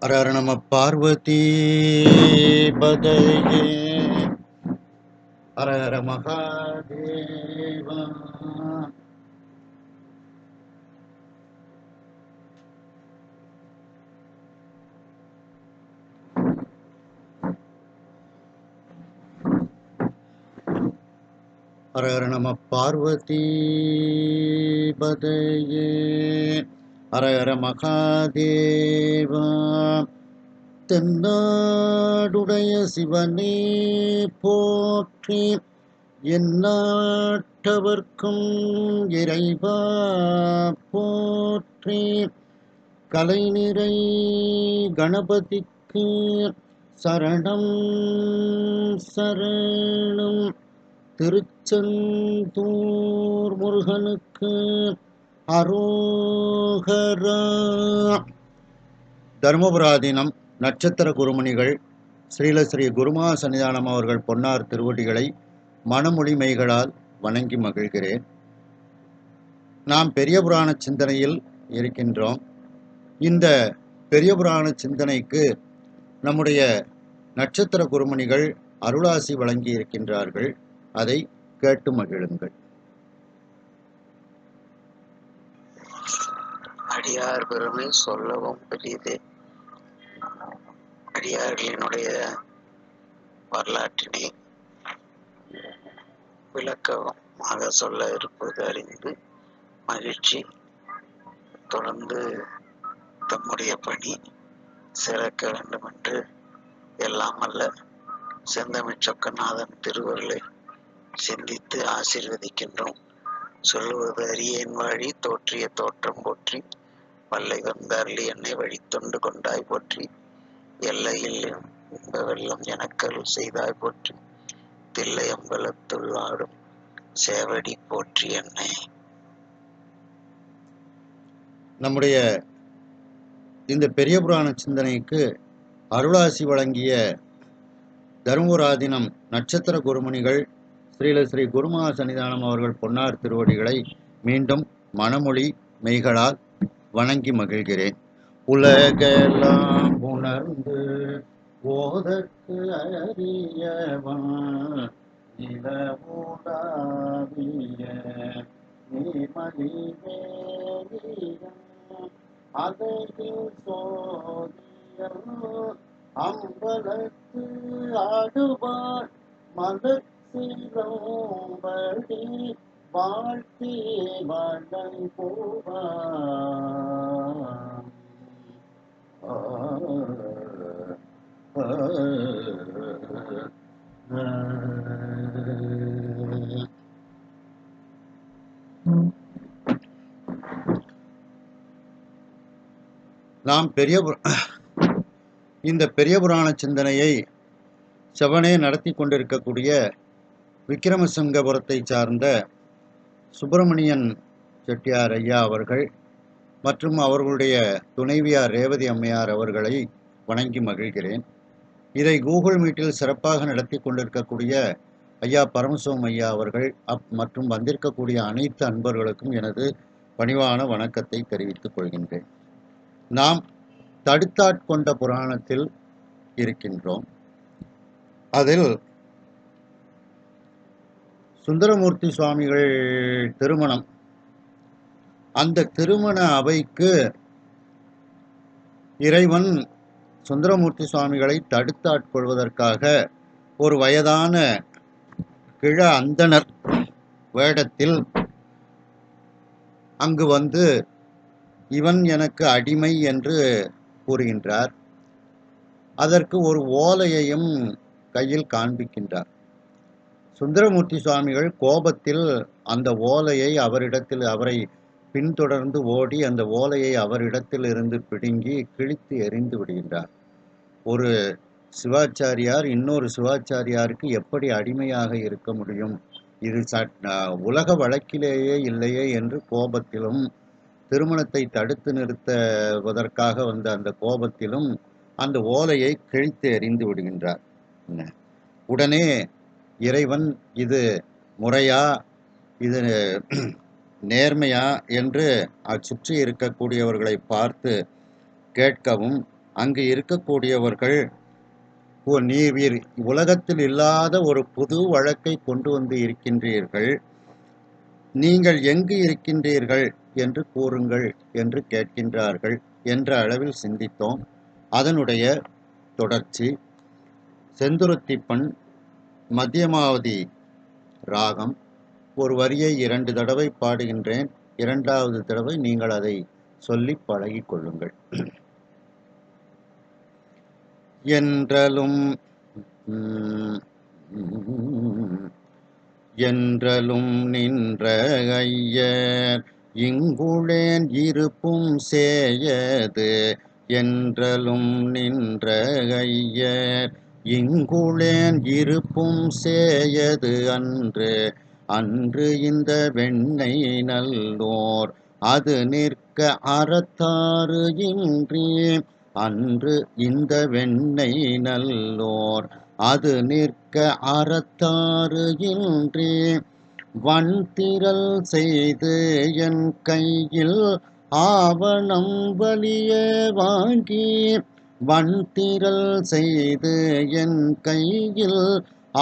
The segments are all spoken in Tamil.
ஹர ஹர நம பார்வதி பதையே ஹர ஹர மகாதேவா. ஹர ஹர நம பார்வதி பதையே ஹர ஹர மகாதேவா. தென்னாடுடைய சிவனே போற்றி, எந்நாட்டவர்க்கும் இறைவா போற்றி. கலைநிறை கணபதிக்கு சரணம் சரணம். திருச்செந்தூர் முருகனுக்கு அரோகரா. தர்மபுராதீனம் நட்சத்திர குருமணிகள் ஸ்ரீல ஸ்ரீ குருமா சன்னிதானம் அவர்கள் பொன்னார் திருவடிகளை மனமொழிமைகளால் வணங்கி மகிழ்கிறேன். நாம் பெரிய புராண சிந்தனையில் இருக்கின்றோம். இந்த பெரிய புராண சிந்தனைக்கு நம்முடைய நட்சத்திர குருமணிகள் அருளாசி வழங்கி இருக்கின்றார்கள். அதை கேட்டு மகிழுங்கள். அடியார் பெருமை சொல்லவும் பெரியதே. அடியார்களினுடைய வரலாற்றினை விளக்கமாக சொல்ல இருப்பது அறிந்து மகிழ்ச்சி. தொடர்ந்து தம்முடைய பணி சிறக்க வேண்டும் என்று எல்லாம் அல்ல செந்தமிழ் சொக்கநாதன் திருவருளை சிந்தித்து ஆசீர்வதிக்கின்றோம். சொல்லுவது அரியேன் வாழி தோற்றிய தோற்றம் போற்றி, வல்லை வந்தார்லி என்னை வழி தொண்டு கொண்டாய் போற்றி, எல்லையில் இன்ப வெள்ளம் எனக்கருள் செய்தாய் போற்றி, தில்லை அம்பலத்துள் ஆடும் சேவடி போற்றி என்னை. நம்முடைய இந்த பெரிய புராண சிந்தனைக்கு அருளாசி வழங்கிய தர்மபுராதீனம் நட்சத்திர குருமணிகள் ஸ்ரீல ஸ்ரீ குருமா சன்னிதானம் அவர்கள் பொன்னார் திருவடிகளை மீண்டும் மனமொழி மெய்களால் வணங்கி மகிழ்கிறேன். உலகெல்லாம் உணர்ந்து ஓதற்கு அறியவன் நிலவுலாவிய நீர்மலிவேலியன் அதையில் சோதியன் அம்பலத்து ஆடுவார் மலர்சிலோம்படி வாழ்த்தி வழங்குவார். நாம் இந்த பெரிய புராண சிந்தனையை செவனே நடத்தி கொண்டிருக்கக்கூடிய விக்கிரமசிங்கபுரத்தை சார்ந்த சுப்பிரமணியன் செட்டியார் ஐயா அவர்கள் மற்றும் அவர்களுடைய துணைவியார் ரேவதி அம்மையார் அவர்களை வணங்கி மகிழ்கிறேன். இதை கூகுள் மீட்டில் சிறப்பாக நடத்தி கொண்டிருக்கக்கூடிய ஐயா பரமசிவம் ஐயா அவர்கள் மற்றும் வந்திருக்கக்கூடிய அனைத்து அன்பர்களுக்கும் எனது பணிவான வணக்கத்தை தெரிவித்துக் கொள்கின்றேன். நாம் தடுத்தாட்கொண்ட புராணத்தில் இருக்கின்றோம். அதில் சுந்தரமூர்த்தி சுவாமிகள் திருமணம், அந்த திருமண அவைக்கு இறைவன் சுந்தரமூர்த்தி சுவாமிகளை தடுத்தாட்கொள்வதற்காக ஒரு வயதான கிழ அந்தணர் வேடத்தில் அங்கு வந்து இவன் எனக்கு அடிமை என்று கூறுகின்றார். அதற்கு ஒரு ஓலையையும் கையில் காண்பிக்கின்றார். சுந்தரமூர்த்தி சுவாமிகள் கோபத்தில் அந்த ஓலையை அவரை பின்தொடர்ந்து ஓடி அந்த ஓலையை அவரிடத்தில் இருந்து பிடுங்கி கிழித்து எறிந்து விடுகின்றார். ஒரு சிவாச்சாரியார் இன்னொரு சிவாச்சாரியாருக்கு எப்படி அடிமையாக இருக்க முடியும்? இது உலக வழக்கிலேயே இல்லையே என்று கோபத்திலும் திருமணத்தை தடுத்து நிறுத்துவதற்காக வந்த அந்த கோபத்திலும் அந்த ஓலையை கிழித்து எறிந்து விடுகின்றார். உடனே இறைவன் இது முறையா, இது நேர்மையா என்று சுற்றி இருக்கக்கூடியவர்களை பார்த்து கேட்கவும், அங்கு இருக்கக்கூடியவர்கள் நீர் உலகத்தில் இல்லாத ஒரு புது வழக்கை கொண்டு வந்து இருக்கின்றீர்கள், நீங்கள் எங்கு இருக்கின்றீர்கள் என்று கூறுங்கள் என்று கேட்கின்றார்கள் என்ற அளவில் சிந்தித்தோம். அதனுடைய தொடர்ச்சி செந்துருத்திப்பண் மத்தியமாவதி ராகம். ஒரு வரியை 2 தடவை பாடுகின்றேன். 2வது தடவை நீங்கள் அதை சொல்லி பழகிக் கொள்ளுங்கள். என்றலும் என்றலும் நின்ற ஐயர் இங்குளேன் இருப்பும் சேயது, என்றலும் நின்ற ஐயர் இங்குளேன் இருப்பும் சேயது அன்று, அன்று இந்த வெண்ணெய் நல்லோர் அது நிற்க அறத்தாறு இன்றி, அன்று இந்த வெண்ணெய் நல்லோர் அது நிற்க அறத்தாறு இன்றி, வன்திரள் செய்து என் கையில் ஆவணம் வலிய வாங்கி, வன்திரள் செய்து என் கையில்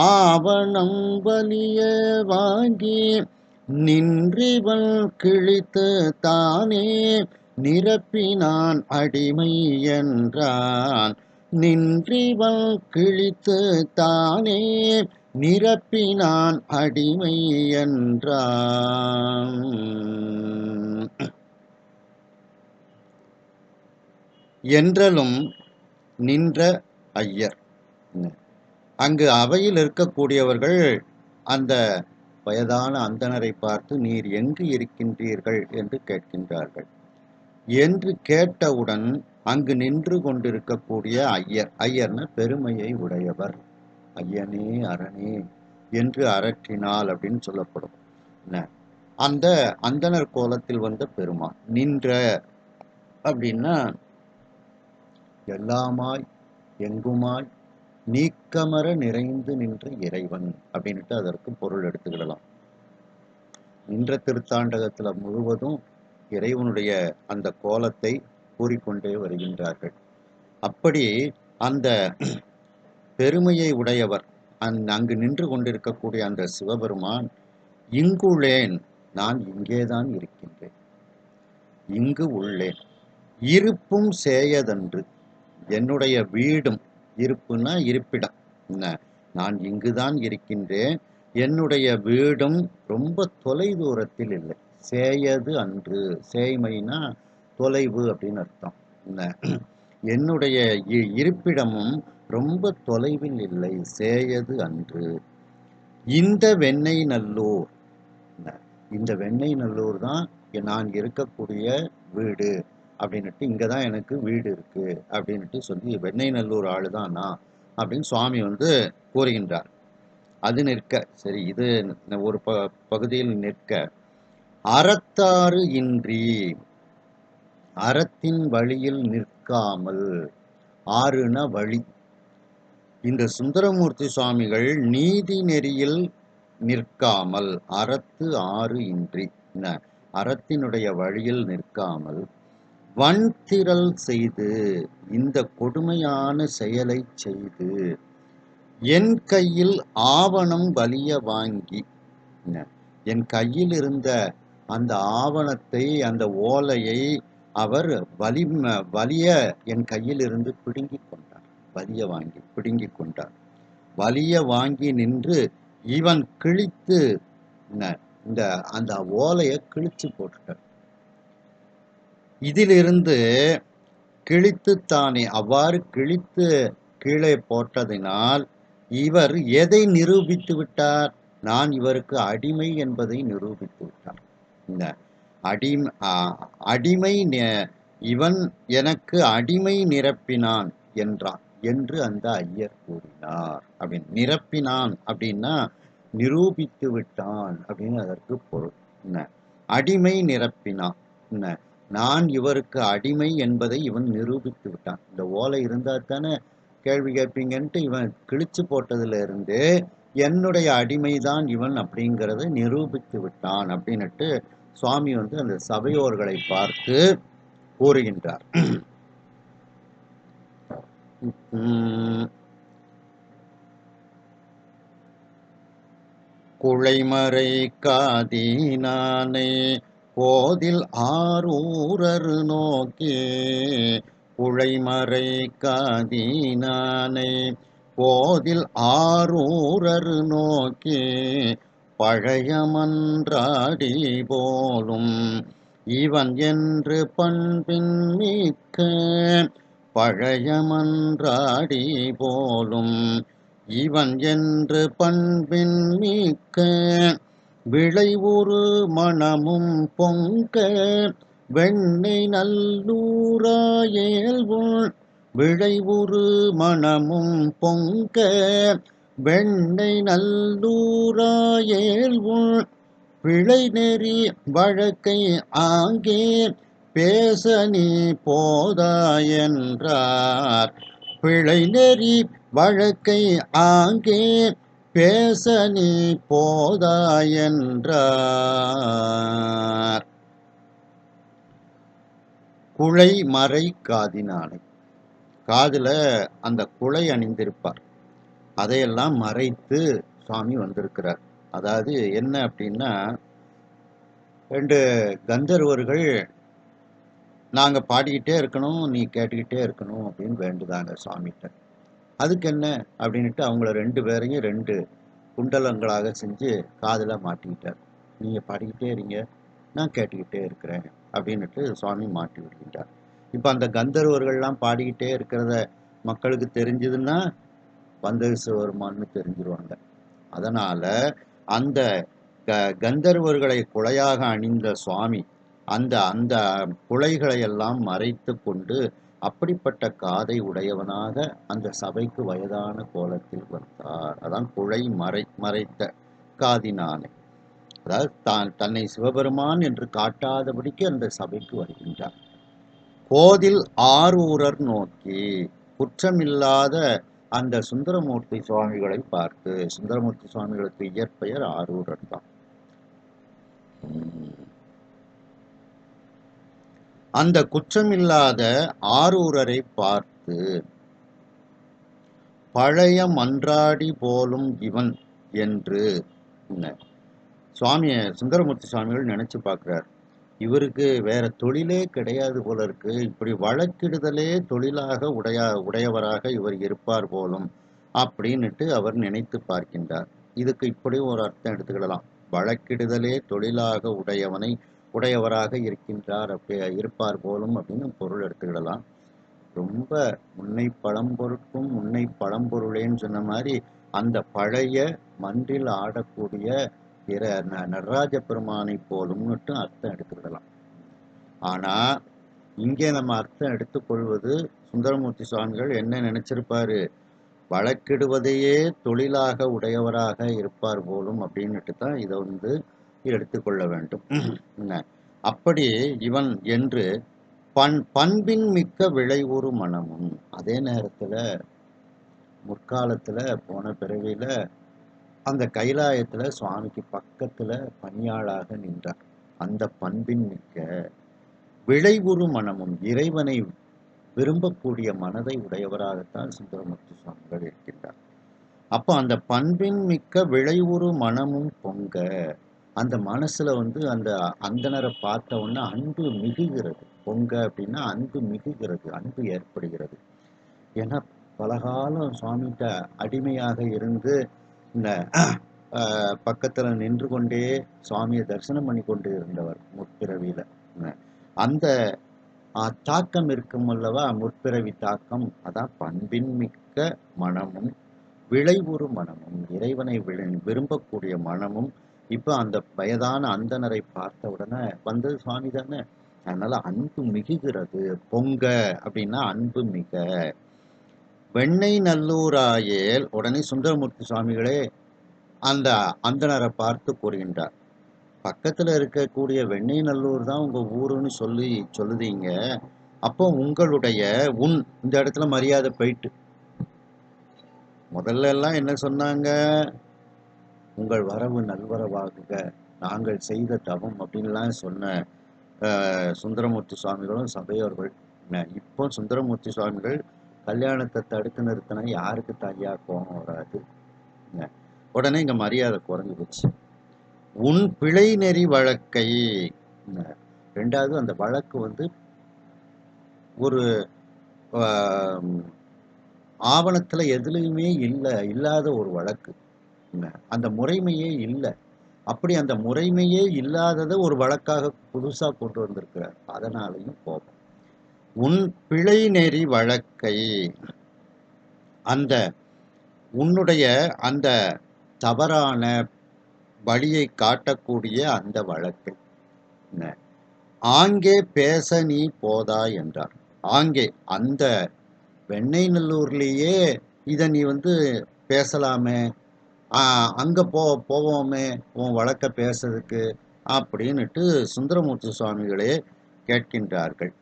ஆவணம் வலிய வாங்கி, நின்றிவள் கிழித்து தானே நிரப்பினான் அடிமை என்றான், நின்றிவள் கிழித்து தானே நிரப்பினான் அடிமை என்றான். என்றலும் நின்ற ஐயர். அங்கு அவையில் இருக்கக்கூடியவர்கள் அந்த வயதான அந்தணரை பார்த்து, நீர் எங்கு இருக்கின்றீர்கள் என்று கேட்கின்றார்கள். என்று கேட்டவுடன் அங்கு நின்று கொண்டிருக்கக்கூடிய ஐயர், ஐயர்னா பெருமையை உடையவர், ஐயனே அரணே என்று அரற்றினால் அப்படின்னு சொல்லப்படும். அந்த அந்தணர் கோலத்தில் வந்த பெருமான். நின்ற அப்படின்னா எல்லாமாய் எங்குமாய் நீக்கமர நிறைந்து நின்ற இறைவன் அப்படின்ட்டு அதற்கு பொருள் எடுத்துக்கிடலாம். நின்ற திருத்தாண்டகத்துல முழுவதும் இறைவனுடைய அந்த கோலத்தை கூறிக்கொண்டே வருகின்றார்கள். அப்படி அந்த பெருமையை உடையவர் அங்கு நின்று கொண்டிருக்கக்கூடிய அந்த சிவபெருமான், இங்குள்ளேன், நான் இங்கேதான் இருக்கின்றேன், இங்கு உள்ளேன், இருப்பும் சேயதன்று, என்னுடைய வீடும், இருப்புன்னா இருப்பிடம், நான் இங்குதான் இருக்கின்றேன், என்னுடைய வீடும் ரொம்ப தொலை தூரத்தில் இல்லை, சேயது அன்று, சேய்மைனா தொலைவு அப்படின்னு அர்த்தம். என்னுடைய இருப்பிடமும் ரொம்ப தொலைவில் இல்லை, சேயது அன்று. இந்த வெண்ணெய் நல்லூர், இந்த வெண்ணெய் நல்லூர் தான் நான் இருக்கக்கூடிய வீடு அப்படின்னுட்டு, இங்கதான் எனக்கு வீடு இருக்கு அப்படின்னுட்டு சொல்லி, வெண்ணெய் நல்லூர் ஆளுதான் நான் அப்படின்னு சுவாமி கூறுகின்றார். அது நிற்க சரி, இது ஒரு பகுதியில் நிற்க, அறத்தாறு இன்றி, அறத்தின் வழியில் நிற்காமல், ஆறுன வழி, இந்த சுந்தரமூர்த்தி சுவாமிகள் நீதி நெறியில் நிற்காமல், அறத்து ஆறு இன்றி, அறத்தினுடைய வழியில் நிற்காமல், வன்திரள் செய்து, இந்த கொடுமையான செயலை செய்து, என் கையில் ஆவணம் வலிய வாங்கி, என் கையில் இருந்த அந்த ஆவணத்தை, அந்த ஓலையை அவர் வலிய என் கையில் இருந்து பிடுங்கி கொண்டார், வலிய வாங்கி பிடுங்கி கொண்டார். வலிய வாங்கி நின்று இவன் கிழித்து, இந்த அந்த ஓலையை கிழிச்சு போட்டுட்டார். இதிலிருந்து கிழித்துத்தானே, அவ்வாறு கிழித்து கீழே போட்டதினால் இவர் எதை நிரூபித்து விட்டார்? நான் இவருக்கு அடிமை என்பதை நிரூபித்து விட்டார். இந்த அடிமை, இவன் எனக்கு அடிமை நிரப்பினான் என்றான் என்று அந்த ஐயர் கூறினார். அப்படின்னு நிரப்பினான் அப்படின்னா நிரூபித்து விட்டான் அப்படின்னு அதற்கு பொருள். அடிமை நிரப்பினான், நான் இவருக்கு அடிமை என்பதை இவன் நிரூபித்து விட்டான். இந்த ஓலை இருந்தா தானே கேள்வி கேட்பீங்கன்ட்டு இவன் கிழிச்சு போட்டதுல இருந்து என்னுடைய அடிமைதான் இவன் அப்படிங்கிறத நிரூபித்து விட்டான் அப்படின்னுட்டு சுவாமி வந்து அந்த சபையோர்களை பார்த்து கூறுகின்றார். குழைமறை காதினானை போதில் ஆரூரரு நோக்கி, குழைமறை காதினானை போதில் ஆரூரரு நோக்கி, பழையமன்றாடி போலும் இவன் என்று பண்பின் மிக்க, பழையமன்றாடி போலும் இவன் என்று பண்பின் மிக்க, விளைவுறு மணமும் பொங்க வெண்ணெய் நல்லூராயேல்வுள், விளைவுறு மணமும் பொங்க வெண்ணெய் நல்லூராயேல்வுள், பிழை நெறி வழக்கை ஆங்கே பேச நீ போதாயென்றார், பிழை நெறி வழக்கை ஆங்கே பேச நீ போதாயென்றார். குழை மறை காதினானை, காதுல அந்த குழை அணிந்திருப்பார், அதையெல்லாம் மறைத்து சுவாமி வந்திருக்கிறார். அதாவது என்ன அப்படின்னா, 2 கந்தர்வர்கள் நாங்க பாடிக்கிட்டே இருக்கணும், நீ கேட்டுக்கிட்டே இருக்கணும் அப்படின்னு வேண்டுதாங்க சுவாமிகிட்ட. அதுக்கு என்ன அப்படின்ட்டு அவங்கள 2 பேரையும் 2 குண்டலங்களாக செஞ்சு காதுல மாட்டிக்கிட்டார். நீங்க பாடிக்கிட்டே இருங்க, நான் கேட்டுக்கிட்டே இருக்கிறேன் அப்படின்னுட்டு சுவாமி மாட்டி விடுகின்றார். இப்ப அந்த கந்தர்வர்கள்லாம் பாடிக்கிட்டே இருக்கிறத மக்களுக்கு தெரிஞ்சதுன்னா வந்தது சிவபெருமான்னு தெரிஞ்சிருவாங்க. அதனால அந்த கந்தர்வர்களை குழையாக அணிந்த சுவாமி அந்த அந்த குழைகளை எல்லாம் மறைத்து கொண்டு அப்படிப்பட்ட காதை உடையவனாக அந்த சபைக்கு வயதான கோலத்தில் வந்தார். அதான் குழை மறைத்த காதினானை. அதாவது தன்னை சிவபெருமான் என்று காட்டாதபடிக்கு அந்த சபைக்கு வருகின்றார். கோதில் ஆரூரர் நோக்கி, குற்றமில்லாத அந்த சுந்தரமூர்த்தி சுவாமிகளை பார்த்து, சுந்தரமூர்த்தி சுவாமிகளுக்கு இயற்பெயர் ஆரூரர் தான். அந்த குற்றமில்லாத ஆரூரரை பார்த்து, பழைய மன்றாடி போலும் இவன் என்று சுவாமிய சுந்தரமூர்த்தி சுவாமிகள் நினைச்சு பார்க்கிறார். இவருக்கு வேற தொழிலே கிடையாது போல இருக்கு, இப்படி வழக்கிடுதலே தொழிலாக உடையவராக இவர் இருப்பார் போலும் அப்படின்னுட்டு அவர் நினைத்து பார்க்கின்றார். இதுக்கு இப்படி ஒரு அர்த்தம் எடுத்துக்கிடலாம். வழக்கிடுதலே தொழிலாக உடையவராக இருக்கின்றார், அப்படி இருப்பார் போலும் அப்படின்னு பொருள் எடுத்துக்கிடலாம். ரொம்ப முன்னை பழம்பொருட்கும் முன்னை பழம்பொருளேன்னு சொன்ன மாதிரி அந்த பழைய மன்றில் ஆடக்கூடிய நடராஜ பெருமானை போலும்னுட்டு அர்த்தம் எடுத்துக்கிடலாம். ஆனா இங்கே நம்ம அர்த்தம் எடுத்துக்கொள்வது, சுந்தரமூர்த்தி சுவாமிகள் என்ன நினைச்சிருப்பாரு, வழக்கிடுவதையே தொழிலாக உடையவராக இருப்பார் போலும் அப்படின்னுட்டு தான் இதை வந்து எடுத்துக்கொள்ள வேண்டும். அப்படி இவன் என்று பண்பின் மிக்க விளைவுறு மனமும், அதே நேரத்துல முற்காலத்துல போன பிறவியில அந்த கைலாயத்துல சுவாமிக்கு பக்கத்துல பணியாளாக நின்றார். அந்த பண்பின் மிக்க விளைவுறு மனமும், இறைவனை விரும்பக்கூடிய மனதை உடையவராகத்தான் சுந்தரமூர்த்தி சுவாமிகள் இருக்கின்றார். அப்போ அந்த பண்பின் மிக்க விளைவுறு மனமும் பொங்க, அந்த மனசுல வந்து அந்த அந்தனரை பார்த்த உடனே அன்பு மிகுகிறது. பொங்க அப்படின்னா அன்பு மிகுகிறது, அன்பு ஏற்படுகிறது. ஏன்னா பலகாலம் சுவாமிகிட்ட அடிமையாக இருந்து இந்த பக்கத்துல நின்று கொண்டே சுவாமியை தரிசனம் பண்ணி கொண்டு இருந்தவர் முற்பிறவியில. அந்த தாக்கம் இருக்கும் அல்லவா, முற்பிறவி தாக்கம். அதான் பண்பின் மிக்க மனமும் விளைவுறு மனமும், இறைவனை விரும்பக்கூடிய மனமும். இப்ப அந்த வயதான அந்தனரை பார்த்த உடனே வந்தது சுவாமி தானே, அதனால அன்பு மிகுகிறது. பொங்க அப்படின்னா அன்பு மிக. வெண்ணெய் நல்லூராயேல், உடனே சுந்தரமூர்த்தி சுவாமிகளே அந்த அந்தனரை பார்த்து கூறுகின்றார், பக்கத்துல இருக்கக்கூடிய வெண்ணெய் நல்லூர் தான் உங்க ஊருன்னு சொல்லுதீங்க. அப்போ உங்களுடைய இந்த இடத்துல மரியாதை போயிட்டு, முதல்ல எல்லாம் என்ன சொன்னாங்க, உங்கள் வரவு நல்வரவாகுக நாங்கள் செய்த தவம் அப்படின்லாம் சொன்ன சுந்தரமூர்த்தி சுவாமிகளும் சபையோர்கள். இப்போ சுந்தரமூர்த்தி சுவாமிகள் கல்யாணத்தை தடுத்து நிறுத்தினா யாருக்கு தாயா கோபம் வராது? உடனே இங்க மரியாதை குறைஞ்சு போச்சு. உன் பிழை நெறி வழக்கை, ரெண்டாவது அந்த வழக்கு வந்து ஒரு ஆவணத்துல எதுலையுமே இல்லாத ஒரு வழக்கு. அந்த முறைமையே இல்லை. அப்படி அந்த முறைமையே இல்லாததை ஒரு வழக்காக புதுசா கொண்டு வந்திருக்கிறார். அதனாலையும் கோபம். உன் பிழை நெறி வழக்கை, அந்த உன்னுடைய அந்த தவறான வழியை காட்டக்கூடிய அந்த வழக்கை ஆங்கே பேச நீ போதாய் என்றார். ஆங்கே அந்த வெண்ணெய் நல்லூர்லேயே இதை நீ வந்து பேசலாமே, அங்க போவோமே உன் வழக்க பேசுறதுக்கு அப்படின்னுட்டு சுந்தரமூர்த்தி சுவாமிகளே கேட்கின்றார்கள்.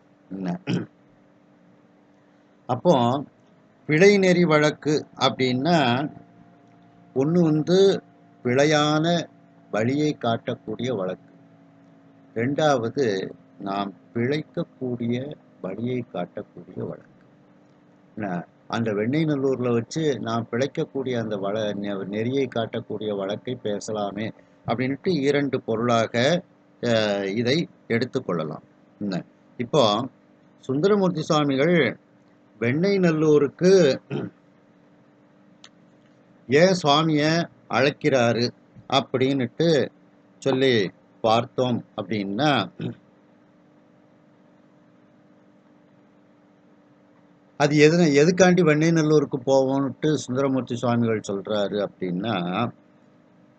அப்போ பிழை நெறி வழக்கு அப்படின்னா ஒன்று வந்து பிழையான வழியை காட்டக்கூடிய வழக்கு, ரெண்டாவது நாம் பிழைக்கக்கூடிய வழியை காட்டக்கூடிய வழக்கு. அந்த வெண்ணெய் நல்லூரில் வச்சு நாம் பிழைக்கக்கூடிய அந்த நெறியை காட்டக்கூடிய வழக்கை பேசலாமே அப்படின்ட்டு இரண்டு பொருளாக இதை எடுத்துக்கொள்ளலாம். இப்போ சுந்தரமூர்த்தி சுவாமிகள் வெண்ணெய் நல்லூருக்கு ஏன் சுவாமிய அழைக்கிறாரு அப்படின்னுட்டு சொல்லி பார்த்தோம் அப்படின்னா, அது எதுக்காண்டி வெண்ணெய் நல்லூருக்கு போவோம்னுட்டு சுந்தரமூர்த்தி சுவாமிகள் சொல்றாரு அப்படின்னா,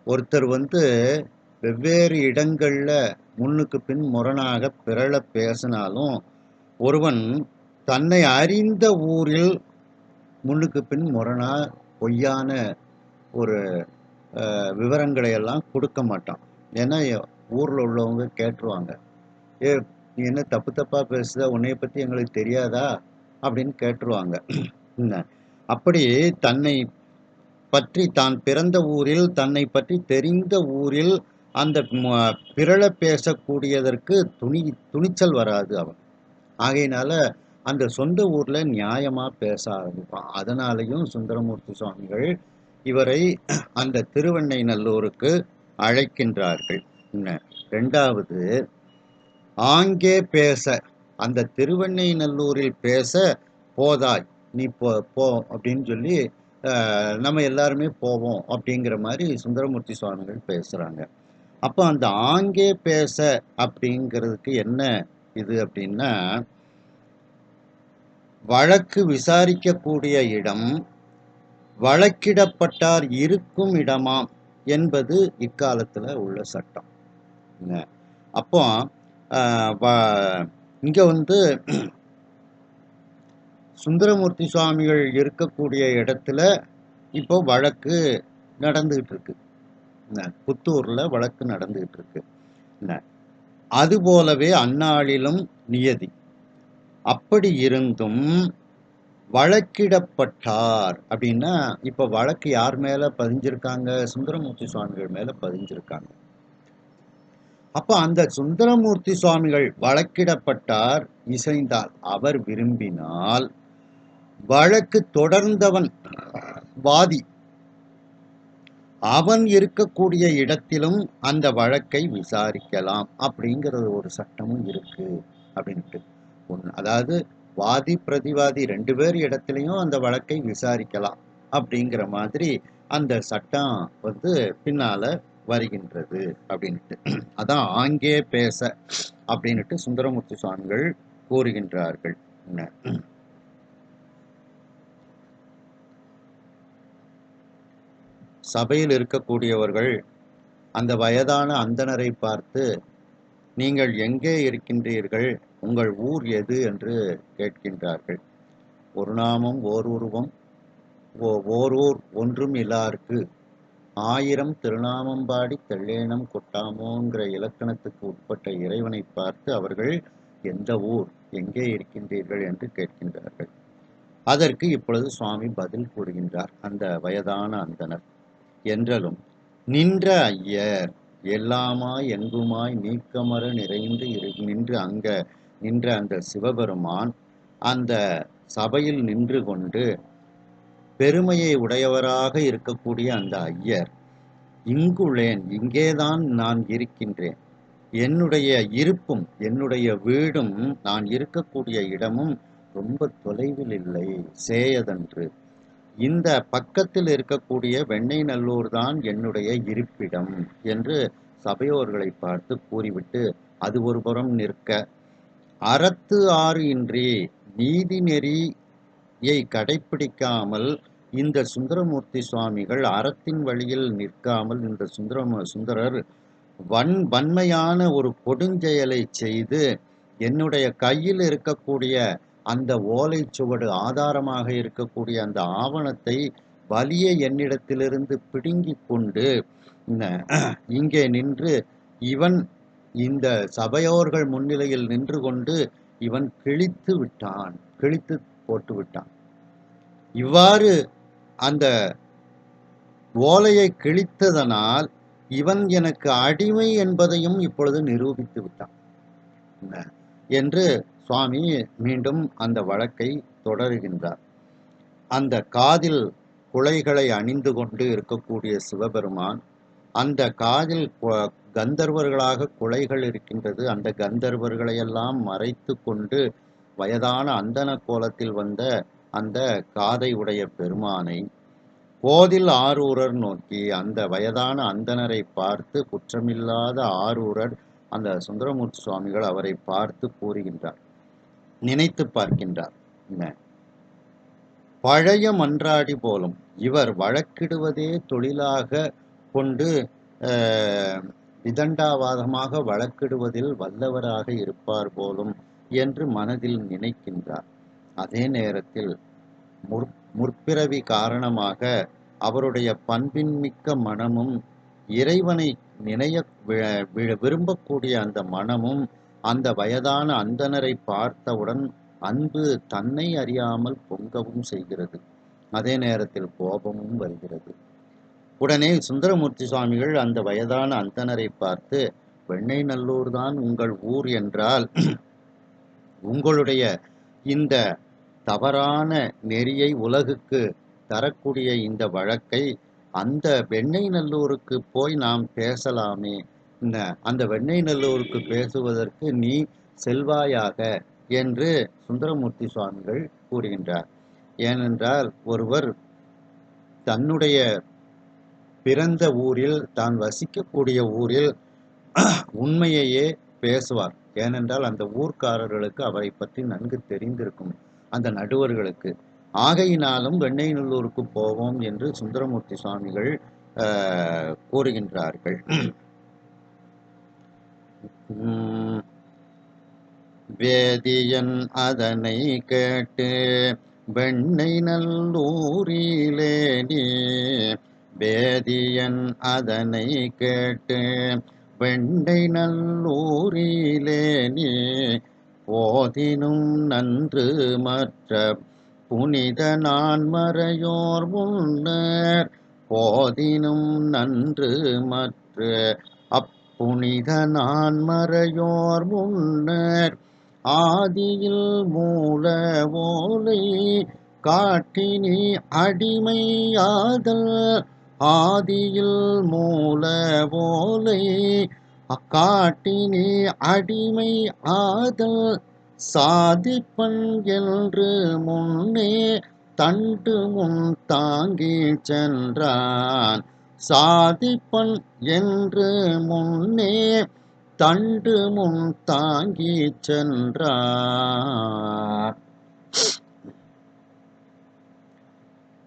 ஒருத்தர் வந்து வெவ்வேறு இடங்கள்ல முன்னுக்கு பின் முரணாக பிறழ பேசினாலும், ஒருவன் தன்னை அறிந்த ஊரில் முன்னுக்கு பின் முரணா பொய்யான ஒரு விவரங்களை எல்லாம் கொடுக்க மாட்டான். ஏன்னா ஊர்ல உள்ளவங்க கேட்டுருவாங்க, நீ என்ன தப்பு தப்பா பேசுத, உன்னைய பத்தி எங்களுக்கு தெரியாதா அப்படின்னு கேட்டுருவாங்க. அப்படி தன்னை பற்றி தான் பிறந்த ஊரில் தன்னை பற்றி தெரிந்த ஊரில் அந்த பிறழ பேசக்கூடியதற்கு துணிச்சல் வராது அவன். ஆகையினால அந்த சொந்த ஊர்ல நியாயமா பேச ஆரம்பிப்பான். அதனாலையும் சுந்தரமூர்த்தி சுவாமிகள் இவரை அந்த திருவெண்ணெய் நல்லூருக்கு அழைக்கின்றார்கள். ரெண்டாவது, ஆங்கே பேச, அந்த திருவெண்ணெய் நல்லூரில் பேச போதாய் நீ போ அப்படின்னு சொல்லி நம்ம எல்லாருமே போவோம் அப்படிங்கிற மாதிரி சுந்தரமூர்த்தி சுவாமிகள் பேசுறாங்க. அப்போ அந்த ஆங்கே பேச அப்படிங்கிறதுக்கு என்ன இது அப்படின்னா, வழக்கு விசாரிக்கக்கூடிய இடம் வழக்கிடப்பட்டார் இருக்கும் இடமாம் என்பது இக்காலத்துல உள்ள சட்டம். அப்போ இங்க வந்து சுந்தரமூர்த்தி சுவாமிகள் இருக்கக்கூடிய இடத்துல இப்போ வழக்கு நடந்துகிட்டு இருக்கு. புத்தூர்ல வழக்கு நடந்துகிட்டு இருக்கு. அதுபோலவே அந்நாளிலும் நியதி. அப்படி இருந்தும் வழக்கிடப்பட்டார் அப்படின்னா, இப்ப வழக்கு யார் மேல பதிஞ்சிருக்காங்க? சுந்தரமூர்த்தி சுவாமிகள் மேல பதிஞ்சிருக்காங்க. அப்ப அந்த சுந்தரமூர்த்தி சுவாமிகள் வழக்கிடப்பட்டார் இசைந்தால், அவர் விரும்பினால் வழக்கு தொடர்ந்தவன் வாதி அவன் இருக்கக்கூடிய இடத்திலும் அந்த வழக்கை விசாரிக்கலாம் அப்படிங்கிறது ஒரு சட்டமும் இருக்கு அப்படின்ட்டு. அதாவது வாதி பிரதிவாதி 2 பேர் இடத்துலையும் அந்த வழக்கை விசாரிக்கலாம் அப்படிங்கிற மாதிரி அந்த சட்டம் வந்து பின்னால வருகின்றது அப்படின்ட்டு. அதான் ஆங்கே பேச அப்படின்ட்டு சுந்தரமூர்த்தி சுவாமிகள் கூறுகின்றார்கள். சபையில் இருக்கக்கூடியவர்கள் அந்த வயதான அந்தணரை பார்த்து, நீங்கள் எங்கே இருக்கின்றீர்கள், உங்கள் ஊர் எது என்று கேட்கின்றார்கள். ஒரு நாமம் ஓர் உருவம் ஓரூர் ஒன்றும் இல்லார்க்கு 1000 திருநாமம் பாடி தெள்ளேனம் கொட்டாமோங்கிற இலக்கணத்துக்கு உட்பட்ட இறைவனை பார்த்து அவர்கள் எந்த ஊர், எங்கே இருக்கின்றீர்கள் என்று கேட்கின்றார்கள். அதற்கு இப்பொழுது சுவாமி பதில் கூறுகின்றார். அந்த வயதான அந்தணர் என்றலும் நின்ற ஐயர் எல்லாமாய் எங்குமாய் நீக்கமற நிறைந்து நின்று நின்ற அந்த சிவபெருமான் அந்த சபையில் நின்று கொண்டு பெருமையை உடையவராக இருக்கக்கூடிய அந்த ஐயர், இங்குள்ளேன், இங்கேதான் நான் இருக்கின்றேன், என்னுடைய இருப்பும் என்னுடைய வீடும் நான் இருக்கக்கூடிய இடமும் ரொம்ப தொலைவில் இல்லை, சேயதன்று. இந்த பக்கத்தில் இருக்கக்கூடிய வெண்ணெய் நல்லூர் தான் என்னுடைய இருப்பிடம் என்று சபையோர்களை பார்த்து கூறிவிட்டு அது ஒரு புறம் நிற்க, அறத்து ஆறு இன்றி நீதி நெறியை கடைப்பிடிக்காமல் இந்த சுந்தரமூர்த்தி சுவாமிகள் அறத்தின் வழியில் நிற்காமல் இந்த சுந்தரர் வன்மையான ஒரு கொடுஞ்செயலை செய்து என்னுடைய கையில் இருக்கக்கூடிய அந்த ஓலைச்சுவடு ஆதாரமாக இருக்கக்கூடிய அந்த ஆவணத்தை வலிய என்னிடத்திலிருந்து பிடுங்கிக் கொண்டு இங்கே நின்று இவன் இந்த சபையோர்கள் முன்னிலையில் நின்று கொண்டு இவன் கிழித்து போட்டு விட்டான். இவ்வாறு அந்த ஓலையை கிழித்ததனால் இவன் எனக்கு அடிமை என்பதையும் இப்பொழுது நிரூபித்து விட்டான் என்று சுவாமி மீண்டும் அந்த வழக்கை தொடருகின்றார். அந்த காதில் குழைகளை அணிந்து கொண்டு இருக்கக்கூடிய சிவபெருமான், அந்த காதில் கந்தர்வர்களாக குழைகள் இருக்கின்றது, அந்த கந்தர்வர்களையெல்லாம் மறைத்து கொண்டு வயதான அந்தன கோலத்தில் வந்த அந்த காதை உடைய பெருமானை கோதில் ஆரூரர் நோக்கி, அந்த வயதான அந்தனரை பார்த்து, குற்றமில்லாத ஆரூரர் அந்த சுந்தரமூர்த்தி சுவாமிகள் அவரை பார்த்து கூறுகின்றார், நினைத்து பார்க்கின்றார். பழைய மன்றாடி போலும், இவர் வழக்கிடுவதே தொழிலாக கொண்டு விதண்டாவாதமாக வழக்கிடுவதில் வல்லவராக இருப்பார் போலும் என்று மனதில் நினைக்கின்றார். அதே நேரத்தில் முற்பிறவி காரணமாக அவருடைய பண்பின்மிக்க மனமும் இறைவனை நினைய விரும்பக்கூடிய அந்த மனமும் அந்த வயதான அந்தனரை பார்த்தவுடன் அன்பு தன்னை அறியாமல் பொங்கவும் செய்கிறது. அதே நேரத்தில் கோபமும் வருகிறது. உடனே சுந்தரமூர்த்தி சுவாமிகள் அந்த வயதான அந்தனரை பார்த்து, வெண்ணெய் நல்லூர் தான் உங்கள் ஊர் என்றால் உங்களுடைய இந்த தவறான நெறியை உலகுக்கு தரக்கூடிய இந்த வழக்கை அந்த வெண்ணெய் நல்லூருக்கு போய் நாம் பேசலாமே, அந்த வெண்ணெய் நல்லூருக்கு பேசுவதற்கு நீ செல்வாயாக என்று சுந்தரமூர்த்தி சுவாமிகள் கூறுகின்றார். ஏனென்றால் ஒருவர் தன்னுடைய பிறந்த ஊரில், தான் வசிக்கக்கூடிய ஊரில் உண்மையையே பேசுவார். ஏனென்றால் அந்த ஊர்க்காரர்களுக்கு அவரை பற்றி நன்கு தெரிந்திருக்கும், அந்த நடுவர்களுக்கு. ஆகையினாலும் வெண்ணெய் நல்லூருக்கு போவோம் என்று சுந்தரமூர்த்தி சுவாமிகள் கூறுகின்றார்கள். வேதியன் அதனை கேட்டு வெண்ணெய் நல்லூரிலே நீ, வேதியன் அதனை கேட்டு வெண்ணெய் நல்லூரிலே நீ, போதினும் நன்று மற்ற புனித நான்மறையோர் முன்னர், போதினும் நன்று மற்ற அப்புனித நான்மறையோர் முன்னர், ஆதியில் மூல ஓலை காட்டினி அடிமையாதல், ஆதியில் மூல ஓலை காட்டினி அடிமை ஆதல், சாதிப்பன் என்று முன்னே தண்டு முன் தாங்கி சென்றான், சாதிப்பன் என்று முன்னே தண்டு முன் தாங்கி சென்றார்.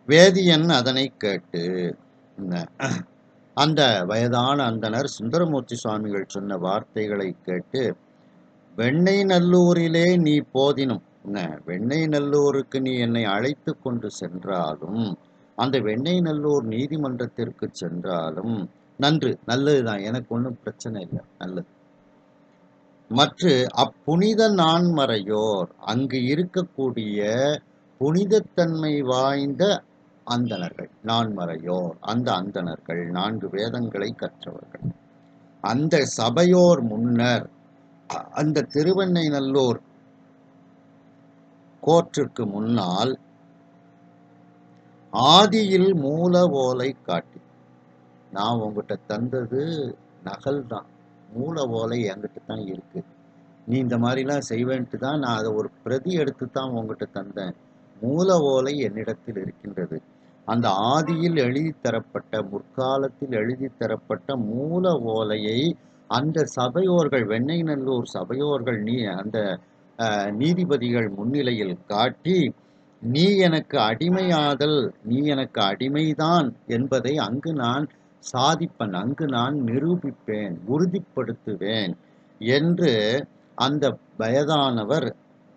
வேதியன் அதனை கேட்டு, அந்த வயதான அந்தனர் சுந்தரமூர்த்தி சுவாமிகள் சொன்ன வார்த்தைகளை கேட்டு, வெண்ணெய் நல்லூரிலே நீ போதினும், வெண்ணெய் நல்லூருக்கு நீ என்னை அழைத்து கொண்டு சென்றாலும், அந்த வெண்ணெய் நல்லூர் நீதிமன்றத்திற்கு சென்றாலும் நன்று, நல்லதுதான், எனக்கு ஒன்றும் பிரச்சனை இல்லை, நல்லது. மற்ற அப்புனித நான்மறையோர், அங்கு இருக்கக்கூடிய புனிதத்தன்மை வாய்ந்த அந்தணர்கள், நான்மறையோர், அந்த அந்தணர்கள் 4 வேதங்களை கற்றவர்கள், அந்த சபையோர் முன்னர் அந்த திருவெண்ணைநல்லூர் கோர்ட்டிற்கு முன்னால் ஆதியில் மூல ஓலை காட்டி, நான் உங்ககிட்ட தந்தது நகல் தான், மூல ஓலை என்கிட்ட தான் இருக்கு, நீ இந்த மாதிரிலாம் செய்வேன்ட்டு தான் நான் அதை ஒரு பிரதி எடுத்து தான் உங்ககிட்ட தந்தேன், மூல ஓலை என்னிடத்தில் இருக்கின்றது, அந்த ஆதியில் எழுதி தரப்பட்ட முற்காலத்தில் எழுதி தரப்பட்ட மூல ஓலையை அந்த சபையோர்கள், வெண்ணெய்நல்லூர் சபையோர்கள் அந்த நீதிபதிகள் முன்னிலையில் காட்டி, நீ எனக்கு அடிமையாதல், நீ எனக்கு அடிமைதான் என்பதை அங்கு நான் சாதிப்பேன், அங்கு நான் நிரூபிப்பேன், உறுதிப்படுத்துவேன் என்று அந்த வயதானவர்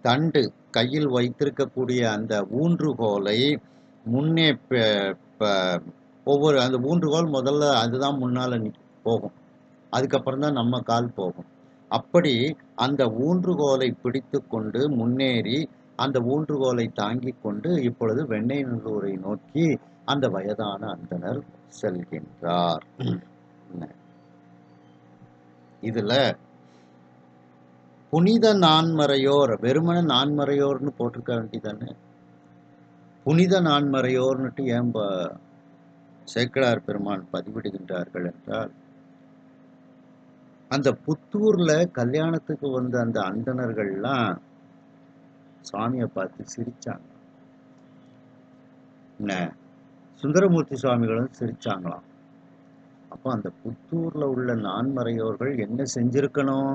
தண்டு கையில் வைத்திருக்கக்கூடிய அந்த ஊன்றுகோலை முன்னே ஒவ்வொரு அந்த ஊன்றுகோல் முதல்ல அதுதான் முன்னால போகும், அதுக்கப்புறம் தான் நம்ம கால் போகும். அப்படி அந்த ஊன்றுகோலை பிடித்து கொண்டு முன்னேறி அந்த ஊன்றுகோலை தாங்கி கொண்டு இப்பொழுது வெண்ணெய்நல்லூரை நோக்கி அந்த வயதான அந்தணர் செல்கின்றார். இதுல புனித நான்மறையோர், வெறுமன நான்மறையோர்னு போட்டிருக்க வேண்டியதானே, புனித நான்மறையோர்னுட்டு ஏன் சேக்கிழார் பெருமான் பதிவிடுகின்றார்கள் என்றால், அந்த புத்தூர்ல கல்யாணத்துக்கு வந்த அந்த அந்தணர்கள்லாம் சுவாமியை பார்த்து சிரிச்சாங்க. என்ன, சுந்தரமூர்த்தி சுவாமிகளும் சிரிச்சாங்களாம். அப்போ அந்த புத்தூர்ல உள்ள நான்மறையோர்கள் என்ன செஞ்சிருக்கணும்,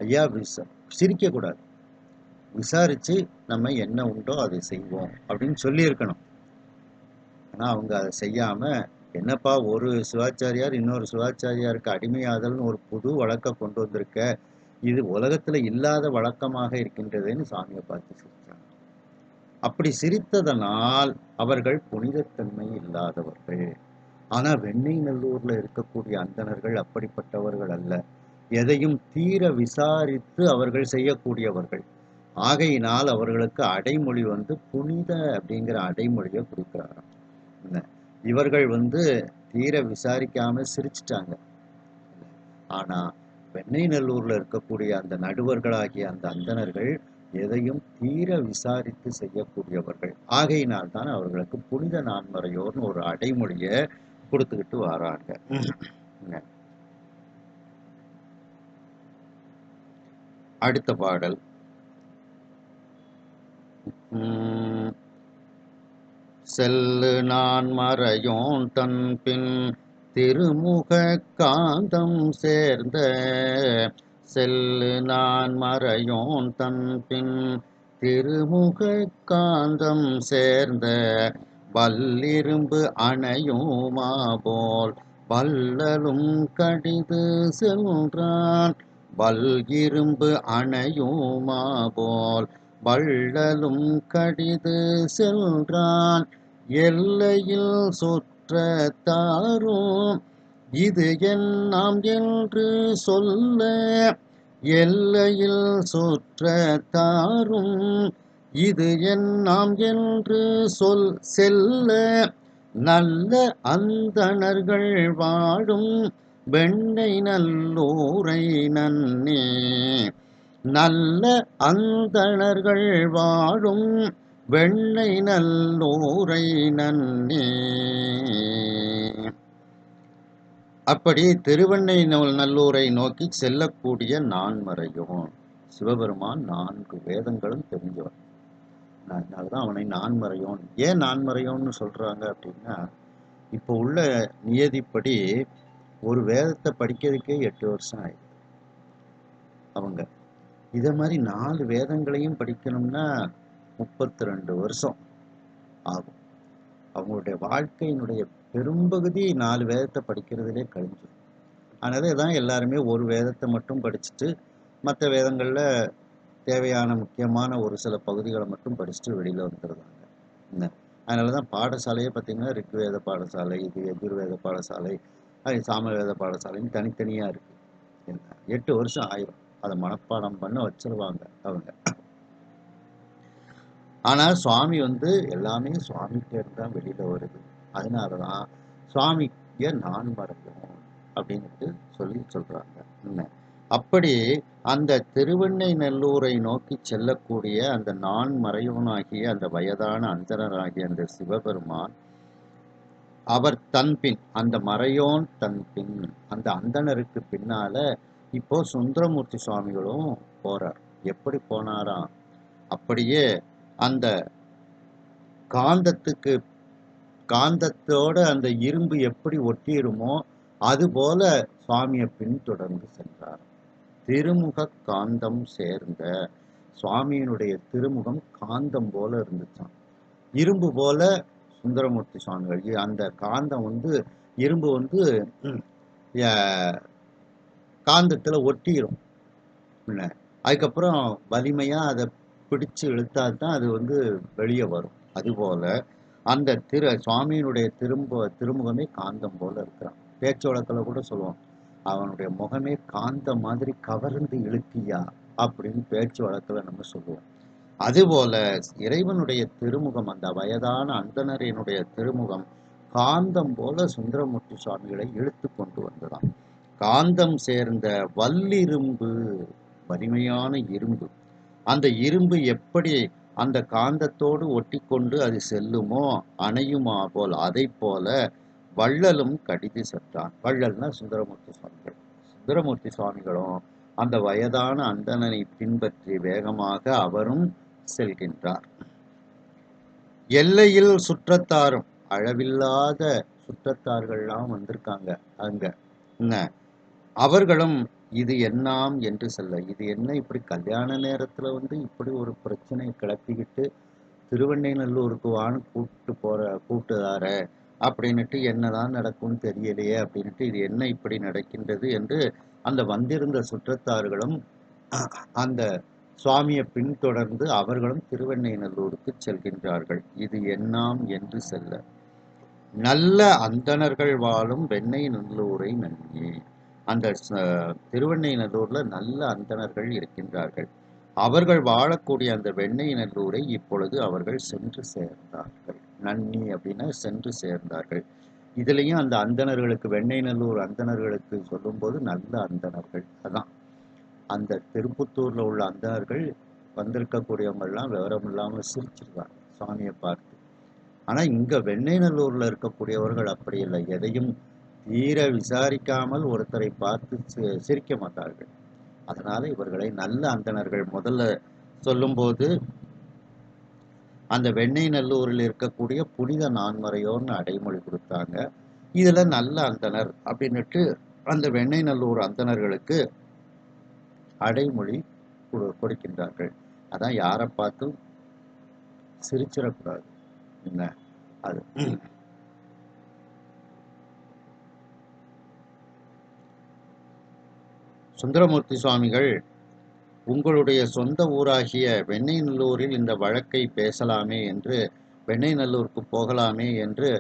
ஐயா சிரிக்க கூடாது, விசாரிச்சு நம்ம என்ன உண்டோ அதை செய்வோம் அப்படின்னு சொல்லி இருக்கணும். ஆனா அவங்க அதை செய்யாம, என்னப்பா ஒரு சிவாச்சாரியார் இன்னொரு சிவாச்சாரியாருக்கு அடிமையாதல்னு ஒரு புது வழக்க கொண்டு வந்திருக்க, இது உலகத்துல இல்லாத வழக்கமாக இருக்கின்றதுன்னு சாமியை பார்த்து சிரிச்சாங்க. அப்படி சிரித்ததனால் அவர்கள் புனிதத்தன்மை இல்லாதவர்கள். ஆனா வெண்ணெய்நல்லூர்ல இருக்கக்கூடிய அந்தணர்கள் அப்படிப்பட்டவர்கள் அல்ல, எதையும் தீர விசாரித்து அவர்கள் செய்யக்கூடியவர்கள். ஆகையினால் அவர்களுக்கு அடைமொழி புனித அப்படிங்கிற அடைமொழியை கொடுக்கிறாராம். இவர்கள் தீர விசாரிக்காம சிரிச்சிட்டாங்க. ஆனா வெண்ணெய்நல்லூர்ல இருக்கக்கூடிய அந்த நடுவர்களாகிய அந்த அந்தணர்கள் எதையும் தீர விசாரித்து செய்யக்கூடியவர்கள். ஆகையினால் தான் அவர்களுக்கு புனித நான்மறையோர்னு ஒரு அடைமொழியை கொடுத்துக்கிட்டு வராங்க. அடுத்த பாடல், செல்லு நான் மறையோன் தன் பின் திருமுக காந்தம் சேர்ந்த, செல்லு நான் மறையோன் தன் பின் திருமுக காந்தம் சேர்ந்த, வல்லிரும்பு அணையுமா போல் வல்லலும் கடிது சென்றான், வல்லிரும்பு அணையுமா போல் வள்ளலும் கடிது சென்றான், எல்லையில் சுற்ற தாரும் இது என்னாம் என்று சொல்ல, எல்லையில் சுற்ற தாரும் இது என்னாம் என்று செல்ல, நல்ல அந்தணர்கள் வாடும் வெண்ணெய்நல்லூரை நன்னே, நல்ல அந்தணர்கள் வாழும் வெண்ணெய்நல்லூரை நன்னே. அப்படி திருவெண்ணெய்நல்லூரை நோக்கி செல்லக்கூடிய நான்மறையோன் சிவபெருமான் 4 வேதங்களும் தெரிஞ்சவன். அதனால்தான் அவனை நான்மறையோன். ஏன் நான்மறையோன்னு சொல்றாங்க அப்படின்னா, இப்போ உள்ள நியதிப்படி ஒரு வேதத்தை படிக்கிறதுக்கே 8 வருஷம் ஆயிடுது. அவங்க இதை மாதிரி 4 வேதங்களையும் படிக்கணும்னா 32 வருஷம் ஆகும். அவங்களுடைய வாழ்க்கையினுடைய பெரும்பகுதி 4 வேதத்தை படிக்கிறதுலே கழிஞ்சிடும். அதனால தான் எல்லாருமே ஒரு வேதத்தை மட்டும் படிச்சுட்டு மற்ற வேதங்களில் தேவையான முக்கியமான ஒரு சில பகுதிகளை மட்டும் படிச்சுட்டு வெளியில் வந்துடுறாங்க. அதனால தான் பாடசாலையே பார்த்திங்கன்னா ரிக்வேத பாடசாலை, இது எஜுர்வேத பாடசாலை, சாமவேத பாடசாலைன்னு தனித்தனியாக இருக்குது. 8 வருஷம் ஆயிரும் அதை மனப்பாடம் பண்ண வச்சிருவாங்க அவங்க. ஆனால் சுவாமி எல்லாமே சுவாமிகிட்ட தான் வெளியில் வருது. அதனால தான் சுவாமிய நான்மறையோன் அப்படின்ட்டு சொல்றாங்க. என்ன அப்படி அந்த திருவெண்ணெய்நல்லூரை நோக்கி செல்லக்கூடிய அந்த நான்மறையோனாகிய அந்த வயதான அந்தணராகிய அந்த சிவபெருமான், அவர் தன்பின், அந்த மறையோன் தன்பின், அந்த அந்தணருக்கு பின்னால இப்போ சுந்தரமூர்த்தி சுவாமிகளும் போறார். எப்படி போனாராம்? அப்படியே அந்த காந்தத்துக்கு காந்தத்தோட அந்த இரும்பு எப்படி ஒட்டிருமோ அதுபோல சுவாமியை பின்தொடர்ந்து சென்றார். திருமுக காந்தம் சேர்ந்த சுவாமியினுடைய திருமுகம் காந்தம் போல இருந்துச்சாம். இரும்பு போல சுந்தரமூர்த்தி சுவாமிகள். அந்த காந்தம் இரும்பு காந்தத்துல ஒட்டிரும். அதுக்கப்புறம் வலிமையா அதை பிடிச்சு இழுத்தாதான் அது வெளியே வரும். அதுபோல அந்த சுவாமியினுடைய திருமுகமே காந்தம் போல இருக்கிறான். பேச்சு வழக்கில் கூட சொல்லுவோம், அவனுடைய முகமே காந்த மாதிரி கவர்ந்து இழுக்கியா அப்படின்னு பேச்சு வழக்கில் நம்ம சொல்லுவோம். அதுபோல இறைவனுடைய திருமுகம், அந்த வயதான அந்தணரினுடைய திருமுகம் காந்தம் போல சுந்தரமூர்த்தி சுவாமிகளை இழுத்து கொண்டு வந்ததாம். காந்தம் சேர்ந்த வல்லிரும்பு, வலிமையான இரும்பு. அந்த இரும்பு எப்படி அந்த காந்தத்தோடு ஒட்டி கொண்டு அது செல்லுமோ அணையுமா போல், அதை போல வள்ளலும் கடிது சென்றான். வள்ளல்னா சுந்தரமூர்த்தி சுவாமிகள். சுந்தரமூர்த்தி சுவாமிகளும் அந்த வயதான அந்தணனை பின்பற்றி வேகமாக அவரும் செல்கின்றார். எல்லையில் சுற்றத்தாரும், அளவில்லாத சுற்றத்தார்கள்லாம் வந்திருக்காங்க அங்க. என்ன அவர்களும் இது என்னாம் என்று செல்ல, இது என்ன இப்படி கல்யாண நேரத்துல இப்படி ஒரு பிரச்சனை கிளப்பிக்கிட்டு திருவெண்ணைநல்லூருக்கு வான்னு கூப்பிட்டுதார அப்படின்னுட்டு என்னதான் நடக்கும்னு தெரியலையே அப்படின்ட்டு, இது என்ன இப்படி நடக்கின்றது என்று அந்த வந்திருந்த சுற்றத்தார்களும் அந்த சுவாமியை பின்தொடர்ந்து அவர்களும் திருவெண்ணைநல்லூருக்கு செல்கின்றார்கள். இது என்னாம் என்று செல்ல, நல்ல அந்தணர்கள் வாழும் வெண்ணெய்நல்லூரை நன்னி. அந்த திருவெண்ணைநல்லூர்ல நல்ல அந்தணர்கள் இருக்கின்றார்கள். அவர்கள் வாழக்கூடிய அந்த வெண்ணெய்நல்லூரை இப்பொழுது அவர்கள் சென்று சேர்ந்தார்கள். நன்னி அப்படின்னா சென்று சேர்ந்தார்கள். இதுலயும் அந்த அந்தணர்களுக்கு, வெண்ணெய்நல்லூர் அந்தணர்களுக்கு சொல்லும்போது நல்ல அந்தணர்கள். அதான் அந்த திருப்புத்தூர்ல உள்ள அந்தணர்கள் வந்திருக்கக்கூடியவங்கெல்லாம் விவரம் இல்லாம சிரிச்சிருக்காங்க சுவாமியை பார்த்து. ஆனா இங்க வெண்ணெய்நல்லூர்ல இருக்கக்கூடியவர்கள் அப்படி இல்லை. எதையும் தீர விசாரிக்காமல் ஒருத்தரை பார்த்து சிரிக்க மாட்டார்கள். அதனால இவர்களை நல்ல அந்தணர்கள் முதல்ல சொல்லும்போது அந்த வெண்ணெய்நல்லூரில் இருக்கக்கூடிய புனித நான்மறையோர்னு அடைமொழி கொடுத்தாங்க. இதுல நல்ல அந்தணர் அப்படின்னுட்டு அந்த வெண்ணெய்நல்லூர் அந்தணர்களுக்கு அடைமொழி கொடுக்கின்றார்கள். அதான் யாரை பார்த்தும் சிரிச்சிடக்கூடாது. என்ன அது சுந்தரமூர்த்தி சுவாமிகள், உங்களுடைய சொந்த ஊராகிய வெண்ணெய்நல்லூரில் இந்த வழக்கை பேசலாமே என்று, வெண்ணெய்நல்லூருக்கு போகலாமே என்று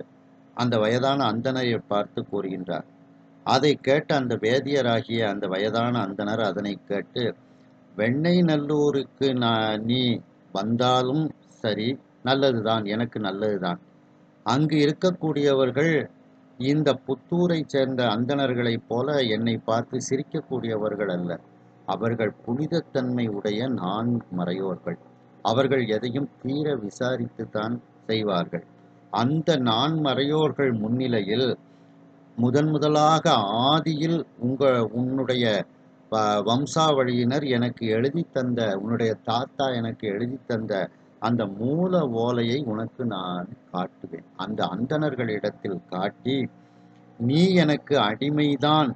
அந்த வயதான அந்தணரை பார்த்து கூறுகின்றார். அதை கேட்ட அந்த வேதியராகிய அந்த வயதான அந்தணர் அதனை கேட்டு, வெண்ணெய்நல்லூருக்கு நீ வந்தாலும் சரி, நல்லதுதான், எனக்கு நல்லதுதான். அங்கு இருக்கக்கூடியவர்கள் இந்த புத்தூரை சேர்ந்த அந்தணர்களைப் போல என்னை பார்த்து சிரிக்கக்கூடியவர்கள் அல்ல. அவர்கள் புனிதத்தன்மை உடைய நான்மறையோர்கள். அவர்கள் எதையும் தீர விசாரித்துத்தான் செய்வார்கள். அந்த நான்மறையோர்கள் முன்னிலையில் முதலாக ஆதியில் உன்னுடைய வம்சாவழியினர் எனக்கு எழுதி தந்த, உன்னுடைய தாத்தா எனக்கு எழுதி தந்த அந்த மூல ஓலையை உனக்கு நான் காட்டுவேன். அந்த அந்தணர்களிடத்தில் காட்டி, நீ எனக்கு அடிமைதான்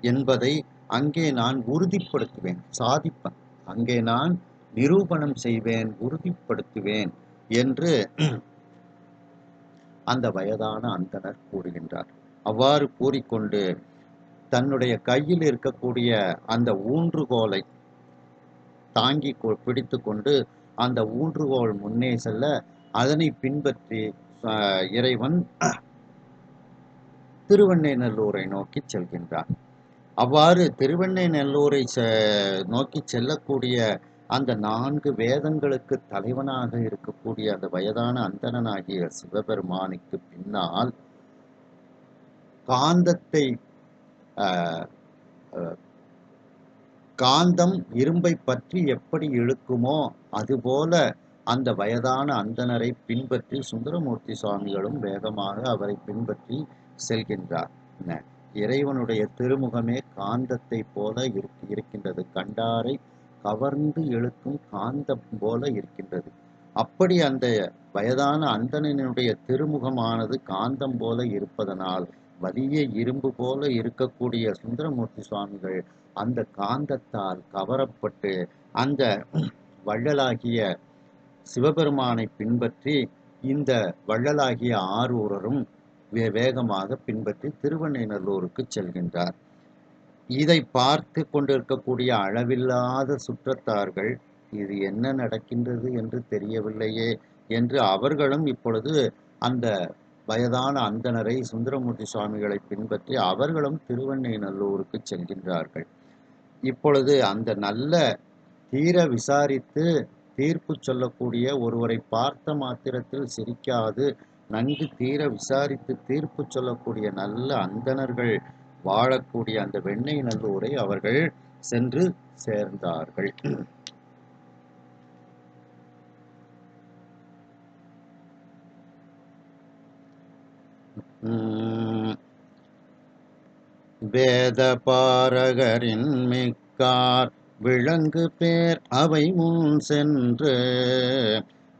என்பதை அங்கே நான் உறுதிப்படுத்துவேன், சாதிப்பேன். அங்கே நான் நிரூபணம் செய்வேன், உறுதிப்படுத்துவேன் என்று அந்த வயதான அந்தணர் கூறுகின்றார். அவ்வாறு கூறிக்கொண்டு தன்னுடைய கையில் இருக்கக்கூடிய அந்த ஊன்றுகோலை தாங்கி பிடித்து கொண்டு அந்த ஊன்றுகோல் முன்னே செல்ல, அதனை பின்பற்றி இறைவன் திருவெண்ணெய்நல்லூரை நோக்கி செல்கின்றார். அவ்வாறு திருவெண்ணெய்நல்லூரை நோக்கி செல்லக்கூடிய அந்த 4 வேதங்களுக்கு தலைவனாக இருக்கக்கூடிய அந்த வயதான அந்தணனாகிய சிவபெருமானுக்கு பின்னால் காந்தத்தை ஆஹ், அஹ், காந்தம் இரும்பை பற்றி எப்படி இழுக்குமோ அதுபோல அந்த வயதான அந்தணரை பின்பற்றி சுந்தரமூர்த்தி சுவாமிகளும் வேகமாக அவரை பின்பற்றி செல்கின்றார். என்ன, இறைவனுடைய திருமுகமே காந்தத்தை போல இருக்கின்றது. கண்டாரை கவர்ந்து இழுக்கும் காந்தம் போல இருக்கின்றது. அப்படி அந்த வயதான அந்தணனுடைய திருமுகமானது காந்தம் போல இருப்பதனால் வலிய இரும்பு போல இருக்கக்கூடிய சுந்தரமூர்த்தி சுவாமிகள் அந்த காந்தத்தால் கவரப்பட்டு அந்த வள்ளலாகிய சிவபெருமானை பின்பற்றி இந்த வள்ளலாகிய ஆரூரரும் வேகமாக பின்பற்றி திருவெண்ணெய்நல்லூருக்கு செல்கின்றார். இதை பார்த்து கொண்டிருக்கக்கூடிய அளவில்லாத சுற்றத்தார்கள் இது என்ன நடக்கின்றது என்று தெரியவில்லையே என்று அவர்களும் இப்பொழுது அந்த வயதான அந்தணரை சுந்தரமூர்த்தி சுவாமிகளை பின்பற்றி அவர்களும் திருவெண்ணெய்நல்லூருக்கு செல்கின்றார்கள். இப்பொழுது அந்த நல்ல தீர விசாரித்து தீர்ப்பு சொல்லக்கூடிய ஒருவரை பார்த்த மாத்திரத்தில் சிரிக்காது நன்கு தீர விசாரித்து தீர்ப்பு சொல்லக்கூடிய நல்ல அந்தணர்கள் வாழக்கூடிய அந்த வெண்ணெய்நல்லூரை அவர்கள் சென்று சேர்ந்தார்கள். வேத பாரகரின் மிக்கார் விளங்கு பேர் அவை முன் சென்று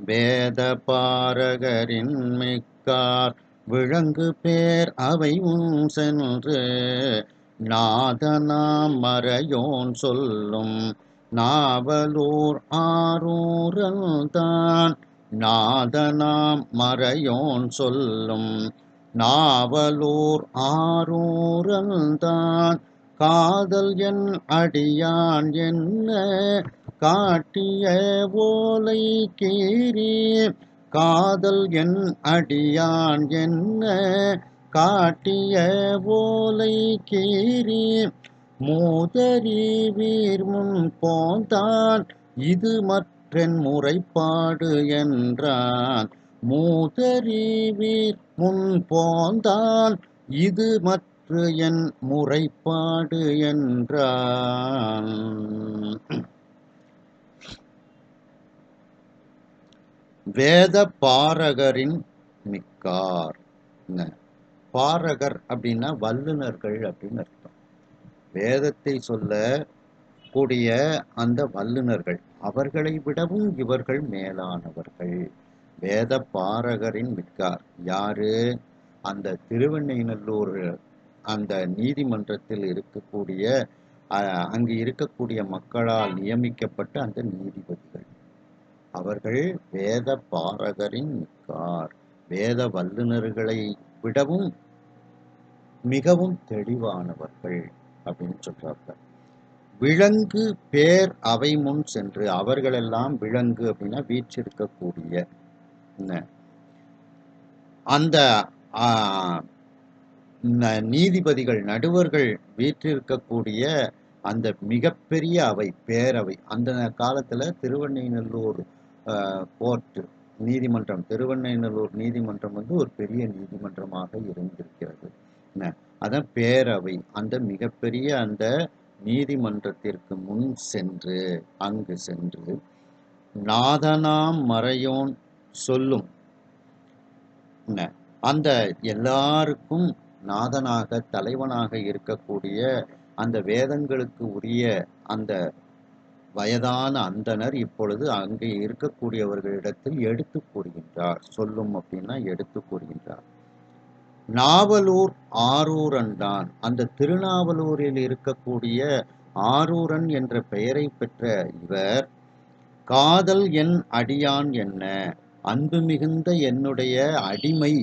வேத பாரகரின் மிக்கார் விளங்கு பேர் அவை முன் சென்று நாதனாம் மறையோன் சொல்லும் நாவலூர் ஆரூரல் தான் நாதனாம் மறையோன் சொல்லும் நாவலூர் ஆரூரல் தான் காதல் என் அடியான் என்ன காட்டிய ஓலை கீறி காதல் என் அடியான் என்ன காட்டிய ஓலை கீறி மூதறி வீர் முன் போந்தான் இது மற்றென் முறைப்பாடு என்றான் மூதறி வீர் முன் போந்தான் இது மற்ற என் முறைப்பாடு என்றான். வேத பாரகரின் மிக்கார். பாரகர் அப்படின்னா வல்லுநர்கள் அப்படின்னு அர்த்தம். வேதத்தை சொல்ல கூடிய அந்த வல்லுநர்கள் அவர்களை விடவும் இவர்கள் மேலானவர்கள். வேத பாரகரின் மிக்கார் யாரு? அந்த திருவெண்ணெய்நல்லூர் அந்த நீதிமன்றத்தில் இருக்கக்கூடிய அங்கு இருக்கக்கூடிய மக்களால் நியமிக்கப்பட்ட அந்த நீதிபதிகள் அவர்கள் வேத பாரகரின் மிக்கார். வேத வல்லுநர்களை விடவும் மிகவும் தெளிவானவர்கள் அப்படின்னு சொல்றாங்க. விலங்கு பேர் அவை முன் சென்று அவர்களெல்லாம் விலங்கு அப்படின்னா வீற்றிருக்கக்கூடிய அந்த நீதிபதிகள் நடுவர்கள் வீற்றிருக்கக்கூடிய அந்த மிகப்பெரிய அவை பேரவை. அந்த காலத்துல திருவெண்ணெய்நல்லூர் கோர்ட் நீதிமன்றம் திருவெண்ணெய்நல்லூர் நீதிமன்றம் வந்து ஒரு பெரிய நீதிமன்றமாக இருந்திருக்கிறது. அதான் பேரவை. அந்த மிகப்பெரிய அந்த நீதிமன்றத்திற்கு முன் சென்று அங்கு சென்று நாதனாம் மறையோன் சொல்லும் அந்த எல்லாருக்கும் நாதனாக தலைவனாக இருக்கக்கூடிய அந்த வேதங்களுக்கு உரிய அந்த வயதான அந்தணர் இப்பொழுது அங்கே இருக்கக்கூடியவர்களிடத்தில் எடுத்து கூறுகின்றார். சொல்லும் அப்படின்னா எடுத்து கூறுகின்றார். நாவலூர் ஆரூரன் தான். அந்த திருநாவலூரில் இருக்கக்கூடிய ஆரூரன் என்ற பெயரை பெற்ற இவர் காதல் என் அடியான் என்ன அன்பு மிகுந்த என்னுடைய அடிமை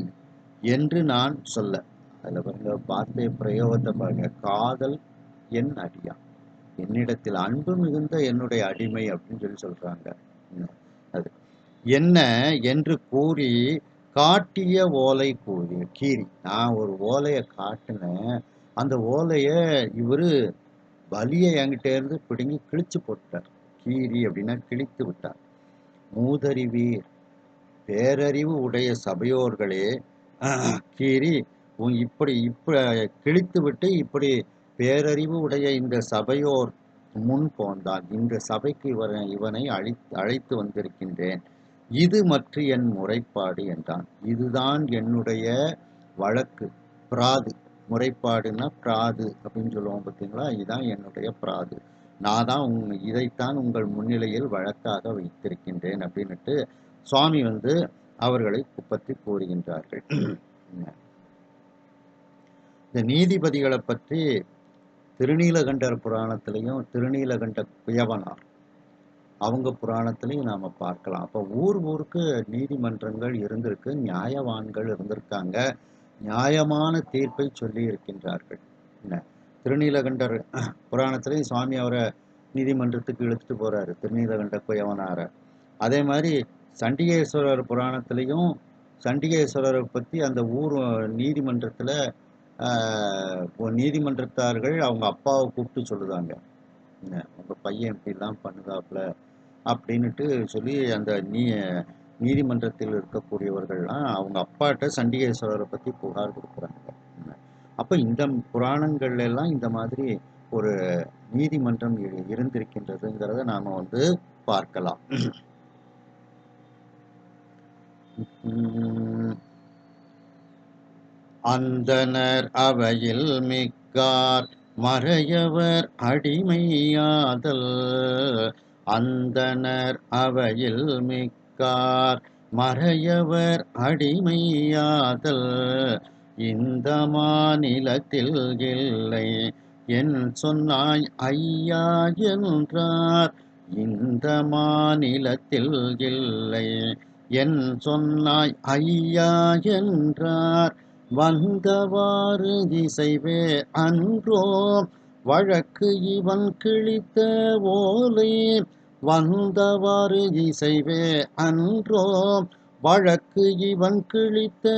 என்று நான் சொல்ல. அதுல பாருங்க வார்த்தை பிரயோகத்தை பாருங்க. காதல் என் அடியான் என்னிடத்தில் அன்பு மிகுந்த என்னுடைய அடிமை அப்படின்னு சொல்லி சொல்றாங்க. அது என்ன என்று கூறி காட்டிய ஓலை கீறி. நான் ஒரு ஓலையை காட்டினேன். அந்த ஓலைய இவரு வலிய என்கிட்ட இருந்து பிடுங்கி கிழிச்சு போட்டார். கீரி அப்படின்னா கிழித்து விட்டார். மூதறிவீர் பேரறிவு உடைய சபையோர்களே கீறி இப்படி கிழித்து விட்டு இப்படி பேரறிவு உடைய இந்த சபையோர் முன் போந்தான். இந்த சபைக்கு இவனை அழைத்து வந்திருக்கின்றேன். இது மற்ற என் முறைப்பாடு என்றான். இதுதான் என்னுடைய வழக்கு, பிராது. முறைப்பாடுன்னா பிராது அப்படின்னு சொல்லுவோம் பார்த்தீங்களா? இதுதான் என்னுடைய பிராது. நான் தான் இதைத்தான் உங்கள் முன்னிலையில் வழக்காக வைத்திருக்கின்றேன் அப்படின்னுட்டு சுவாமி அவர்களை பற்றி கூறுகின்றார்கள். இந்த நீதிபதிகளை பற்றி திருநீலகண்டர் புராணத்திலையும் திருநீலகண்ட குயவனார் அவங்க புராணத்திலையும் நாம பார்க்கலாம். அப்போ ஊருக்கு நீதிமன்றங்கள் இருந்திருக்கு, நியாயவான்கள் இருந்திருக்காங்க, நியாயமான தீர்ப்பை சொல்லி இருக்கின்றார்கள். என்ன திருநீலகண்டர் புராணத்திலையும் சுவாமி அவரை நீதிமன்றத்துக்கு இழுத்துட்டு போறாரு, திருநீலகண்ட குயவனார. அதே மாதிரி சண்டிகேஸ்வரர் புராணத்திலையும் சண்டிகேஸ்வரரை பற்றி அந்த ஊர் நீதிமன்றத்தில் நீதிமன்றத்தார்கள் அவங்க அப்பாவை கூப்பிட்டு சொல்லுதாங்க, உங்கள் பையன் இப்படிலாம் பண்ணுதாப்புல அப்படின்னுட்டு சொல்லி அந்த நீதிமன்றத்தில் இருக்கக்கூடியவர்கள்லாம் அவங்க அப்பாட்ட சண்டிகேஸ்வரரை பற்றி புகார் கொடுக்குறாங்க. அப்போ இந்த புராணங்கள்ல எல்லாம் இந்த மாதிரி ஒரு நீதிமன்றம் இருந்திருக்கின்றதுங்கிறத நாம பார்க்கலாம். அந்தனர் அவையில் மிக்கார் மறையவர் அடிமையாதல். அந்தனர் அவையில் மிக்கார் மறையவர் அடிமையாதல். இந்த மாநிலத்தில் இல்லை என் சொன்னாய் ஐயா என்றார். இந்த மாநிலத்தில் இல்லை என் சொன்னாய் ஐயா என்றார். வந்தவாறு திசைவே அன்றோ வழக்கு இவன் கிழித்த ஓலை. வந்தவாறு திசைவே அன்றோ வழக்கு இவன் கிழித்த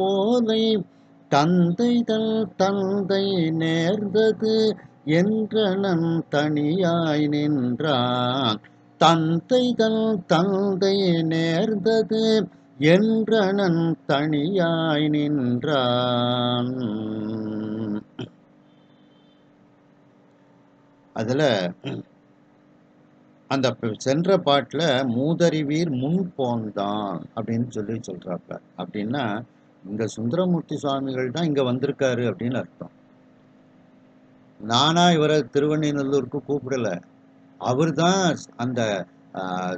ஓலை. தந்தை தந்தை நேர்ந்தது என்றனன் தனியாய் நின்றான். தந்தை தந்தை நேர்ந்தது என்றனன் தனியாய் நின்றான். அதுல அந்த சென்ற பாட்டுல மூதறிவீர் முன் போந்தான் அப்படின்னு சொல்றாப்ல. அப்படின்னா இங்க சுந்தரமூர்த்தி சுவாமிகள் தான் இங்க வந்திருக்காரு அப்படின்னு அர்த்தம். நானா இவரை திருவண்ணைநல்லூருக்கு கூப்பிடல, அவர் தான் அந்த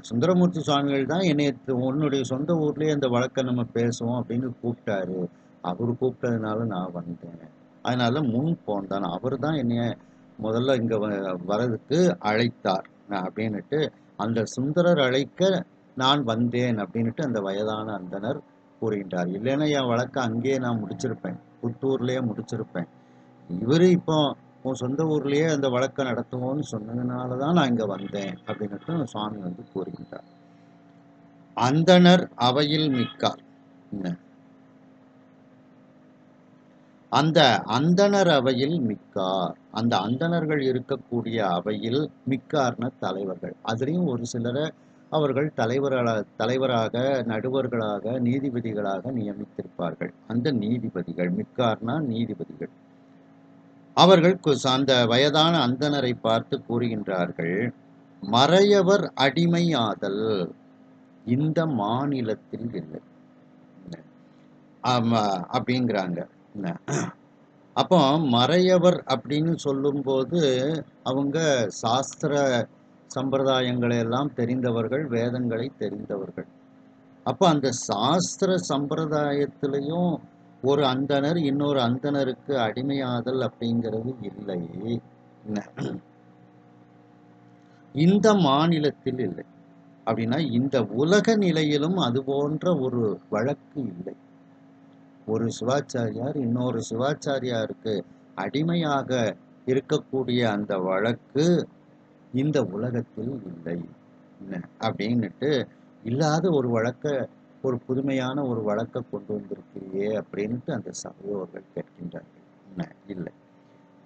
சுந்தரமூர்த்தி சுவாமிகள் தான் என்னை உன்னுடைய சொந்த ஊர்லயே அந்த வழக்கை நம்ம பேசுவோம் அப்படின்னு கூப்பிட்டாரு. அவர் கூப்பிட்டதுனால நான் வந்தேன். அதனால முன் போந்தான், அவர் தான் என்னைய முதல்ல இங்க வரதுக்கு அழைத்தார் அப்படின்னுட்டு, அந்த சுந்தரர் அழைக்க நான் வந்தேன் அப்படின்னுட்டு அந்த வயதான அந்தனர் கூறுகின்றார். இல்லைன்னா என் வழக்கை அங்கேயே நான் முடிச்சிருப்பேன், புத்தூர்லயே முடிச்சிருப்பேன். இவரு இப்போ உன் சொந்த ஊர்லயே அந்த வழக்கை நடத்துவோம்னு சொன்னதுனாலதான் நான் இங்க வந்தேன் அப்படின்னுட்டு சுவாமி கூறுகின்றார். அந்தனர் அவையில் மிக்கார். அந்த அந்தனர் அவையில் மிக்கார், அந்த அந்தணர்கள் இருக்கக்கூடிய அவையில் மிக்கார்ன தலைவர்கள். அதுலேயும் ஒரு சிலரை அவர்கள் தலைவராக நடுவர்களாக நீதிபதிகளாக நியமித்திருப்பார்கள். அந்த நீதிபதிகள் மிக்கார்னா நீதிபதிகள். அவர்கள் அந்த வயதான அந்தணரை பார்த்து கூறுகின்றார்கள், மறையவர் அடிமையாதல் இந்த மாநிலத்தில் இல்லை அப்படிங்கிறாங்க. அப்போ மறையவர் அப்படின்னு சொல்லும்போது அவங்க சாஸ்திர சம்பிரதாயங்களை எல்லாம் தெரிந்தவர்கள், வேதங்களை தெரிந்தவர்கள். அப்போ அந்த சாஸ்திர சம்பிரதாயத்திலையும் ஒரு அந்தனர் இன்னொரு அந்தனருக்கு அடிமையாதல் அப்படிங்கிறது இல்லை. இந்த மாநிலத்தில் இல்லை அப்படின்னா இந்த உலக நிலையிலும் அது போன்ற ஒரு வழக்கு இல்லை. ஒரு சிவாச்சாரியார் இன்னொரு சிவாச்சாரியாருக்கு அடிமையாக இருக்கக்கூடிய அந்த வழக்கு இந்த உலகத்தில் இல்லை அப்படின்னுட்டு, இல்லாத ஒரு வழக்க, ஒரு புதுமையான ஒரு வழக்கை கொண்டு வந்திருக்கிறியே அப்படின்ட்டு அந்த சபையோர்கள் கேட்கின்றார்கள். இல்லை,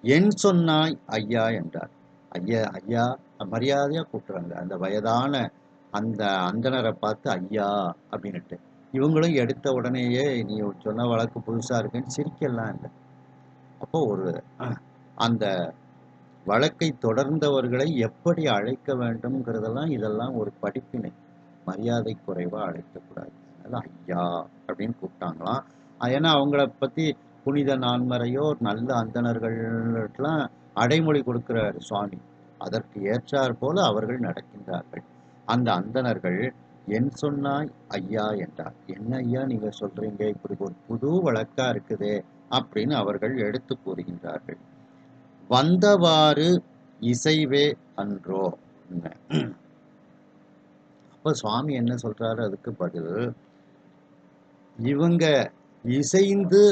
என் சொன்னாய் ஐயா என்றார். ஐயா ஐயா மரியாதையா கூப்பிட்டுறாங்க. அந்த வயதான அந்த அந்தனரை பார்த்து ஐயா அப்படின்னுட்டு. இவங்களும் எடுத்த உடனேயே நீ சொன்ன வழக்கு புதுசா இருக்குன்னு சிரிக்கலாம் இல்லை. அப்போ ஒரு அந்த வழக்கை தொடர்ந்தவர்களை எப்படி அழைக்க வேண்டும்ங்கிறதெல்லாம் இதெல்லாம் ஒரு படிப்பினை. மரியாதை குறைவா அழைக்கக்கூடாது. அதனால ஐயா அப்படின்னு கூப்பிட்டாங்களாம். ஏன்னா அவங்கள பத்தி புனித நான்மறையோ நல்ல அந்தணர்கள்லாம் அடைமொழி கொடுக்கிறார் சுவாமி. அதற்கு ஏற்றாற் போல அவர்கள் நடக்கின்றார்கள். அந்த அந்தணர்கள் என் சொன்னாய் ஐயா என்றார். என்ன ஐயா நீங்க சொல்றீங்க, இப்படி ஒரு புது வழக்கா இருக்குதே அப்படின்னு அவர்கள் எடுத்து கூறுகின்றார்கள். வந்தவாறு இசைவே அன்றோ. அப்ப சுவாமி என்ன சொல்றாரு அதுக்கு பதில், இவங்க இசைந்து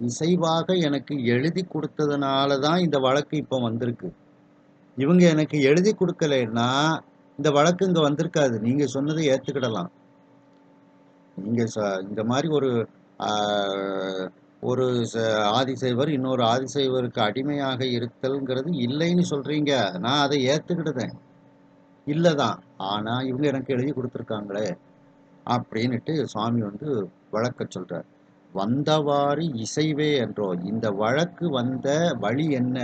இசைவாக எனக்கு எழுதி கொடுத்ததுனால தான் இந்த வழக்கு இப்போ வந்திருக்கு. இவங்க எனக்கு எழுதி கொடுக்கலைன்னா இந்த வழக்கு இங்க வந்திருக்காது. நீங்க சொன்னதை ஏத்துக்கிடலாம். நீங்க இந்த மாதிரி ஒரு ஆதிசைவர் இன்னொரு ஆதிசைவருக்கு அடிமையாக இருத்தல்ங்கிறது இல்லைன்னு சொல்றீங்க. நான் அதை ஏத்துக்கிடுதேன். இல்லதான். ஆனா இவங்க எனக்கு எழுதி கொடுத்துருக்காங்களே அப்படின்னுட்டு சுவாமி வழக்க சொல்றார். வந்தவாறு இசைவே என்றோ. இந்த வழக்கு வந்த வழி என்ன?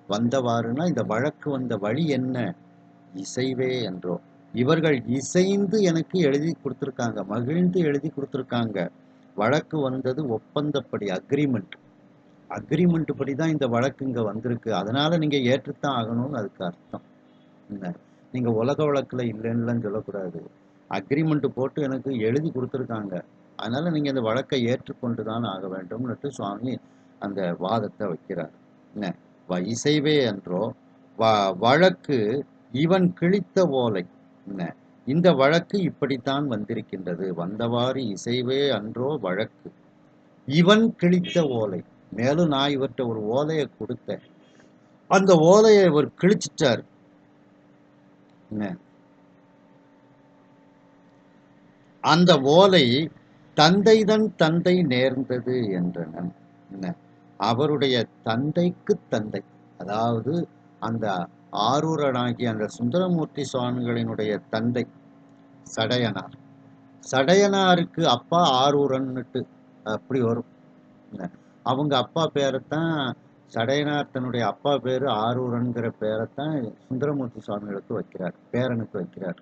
வந்தவாறுனா இந்த வழக்கு வந்த வழி என்ன? இசைவே என்றோ. இவர்கள் இசைந்து எனக்கு எழுதி கொடுத்துருக்காங்க, மகிழ்ந்து எழுதி கொடுத்துருக்காங்க. வழக்கு வந்தது ஒப்பந்தப்படி, அக்ரிமெண்ட் படி தான் இந்த வழக்கு இங்க வந்திருக்கு. அதனால நீங்க ஏற்றுத்தான் ஆகணும்னு அதுக்கு அர்த்தம். என்ன, நீங்க உலக வழக்குல இல்லைன்னுலாம் சொல்லக்கூடாது. அக்ரிமெண்ட் போட்டு எனக்கு எழுதி கொடுத்துருக்காங்க, அதனால நீங்க இந்த வழக்கை ஏற்றுக்கொண்டு தான் ஆக வேண்டும்னுட்டு சுவாமி அந்த வாதத்தை வைக்கிறார். என்ன, இசைவே என்றோ வழக்கு இவன் கிழித்த ஓலை. என்ன, இந்த வழக்கு இப்படித்தான் வந்திருக்கின்றது. வந்தவாறு இசைவே அன்றோ வழக்கு இவன் கிழித்த ஓலை. மேலும் நான் இவர்கிட்ட ஒரு ஓலையை கொடுத்தேன், அந்த ஓலையை இவர் கிழிச்சிட்டார். அந்த ஓலை தந்தைதன் தந்தை நேர்ந்தது என்றனன். அவருடைய தந்தைக்கு தந்தை, அதாவது அந்த ஆரூரனாகிய அந்த சுந்தரமூர்த்தி சுவாமிகளினுடைய தந்தை சடையனார். சடையனாருக்கு அப்பா ஆரூரன்னுட்டு அப்படி வரும். அவங்க அப்பா பேரைத்தான் சடையனார், தன்னுடைய அப்பா பேரு ஆரூரன்கிற பேரைத்தான் சுந்தரமூர்த்தி சுவாமிகளுக்கு வைக்கிறார், பேரனுக்கு வைக்கிறார்.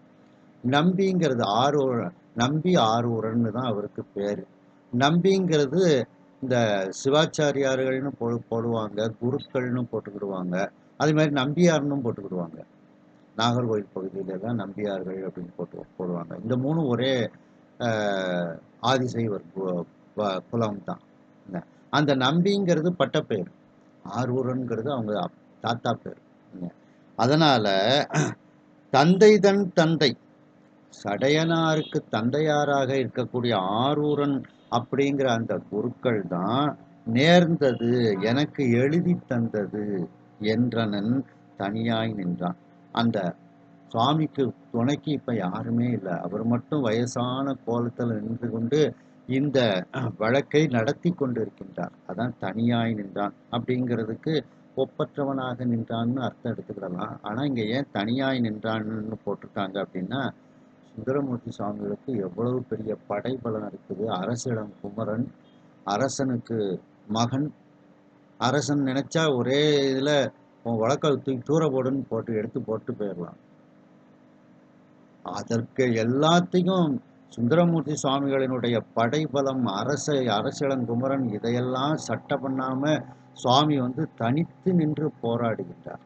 நம்பிங்கிறது நம்பி ஆரூரன்னு தான் அவருக்கு பேரு. நம்பிங்கிறது இந்த சிவாச்சாரியார்கள்னு போடுவாங்க, குருக்கள்னு போட்டுக்கிடுவாங்க, அதே மாதிரி நம்பியார்னு போட்டுக்கிடுவாங்க. நாகர்கோவில் பகுதியிலலாம் நம்பியார்கள் அப்படின்னு போடுவாங்க. இந்த மூணு ஒரே ஆதிசைவர் குலம் தான். அந்த நம்பிங்கிறது பட்டப்பேர், ஆரூரன்கிறது அவங்க தாத்தா பேர். அதனால தந்தைதன் தந்தை, சடையனாருக்கு தந்தையாராக இருக்கக்கூடிய ஆரூரன் அப்படிங்கிற அந்த குருக்கள் தான் நேர்ந்தது, எனக்கு எழுதி தந்தது என்றனன் தனியாய் நின்றான். அந்த சுவாமிக்கு துணைக்கு இப்ப யாருமே இல்லை. அவர் மட்டும் வயசான கோலத்தில் நின்று கொண்டு இந்த வழக்கை நடத்தி கொண்டு இருக்கின்றார். அதான் தனியாய் நின்றான் அப்படிங்கிறதுக்கு ஒப்பற்றவனாக நின்றான்னு அர்த்தம் எடுத்துக்கிடலாம். ஆனா இங்க ஏன் தனியாய் நின்றான்னு போட்டிருக்காங்க அப்படின்னா, சுந்தரமூர்த்தி சுவாமிகளுக்கு எவ்வளவு பெரிய படைபலம் இருக்குது. அரசிடம் குமரன், அரசனுக்கு மகன். அரசன் நினைச்சா ஒரே இதுல வழக்க தூக்கி தூர போடுன்னு எடுத்து போட்டு போயிடலாம். அதற்கு எல்லாத்தையும் சுந்தரமூர்த்தி சுவாமிகளினுடைய படைபலம், அரசிளங்குமரன் இதையெல்லாம் சட்ட பண்ணாம சுவாமி தனித்து நின்று போராடுகின்றார்.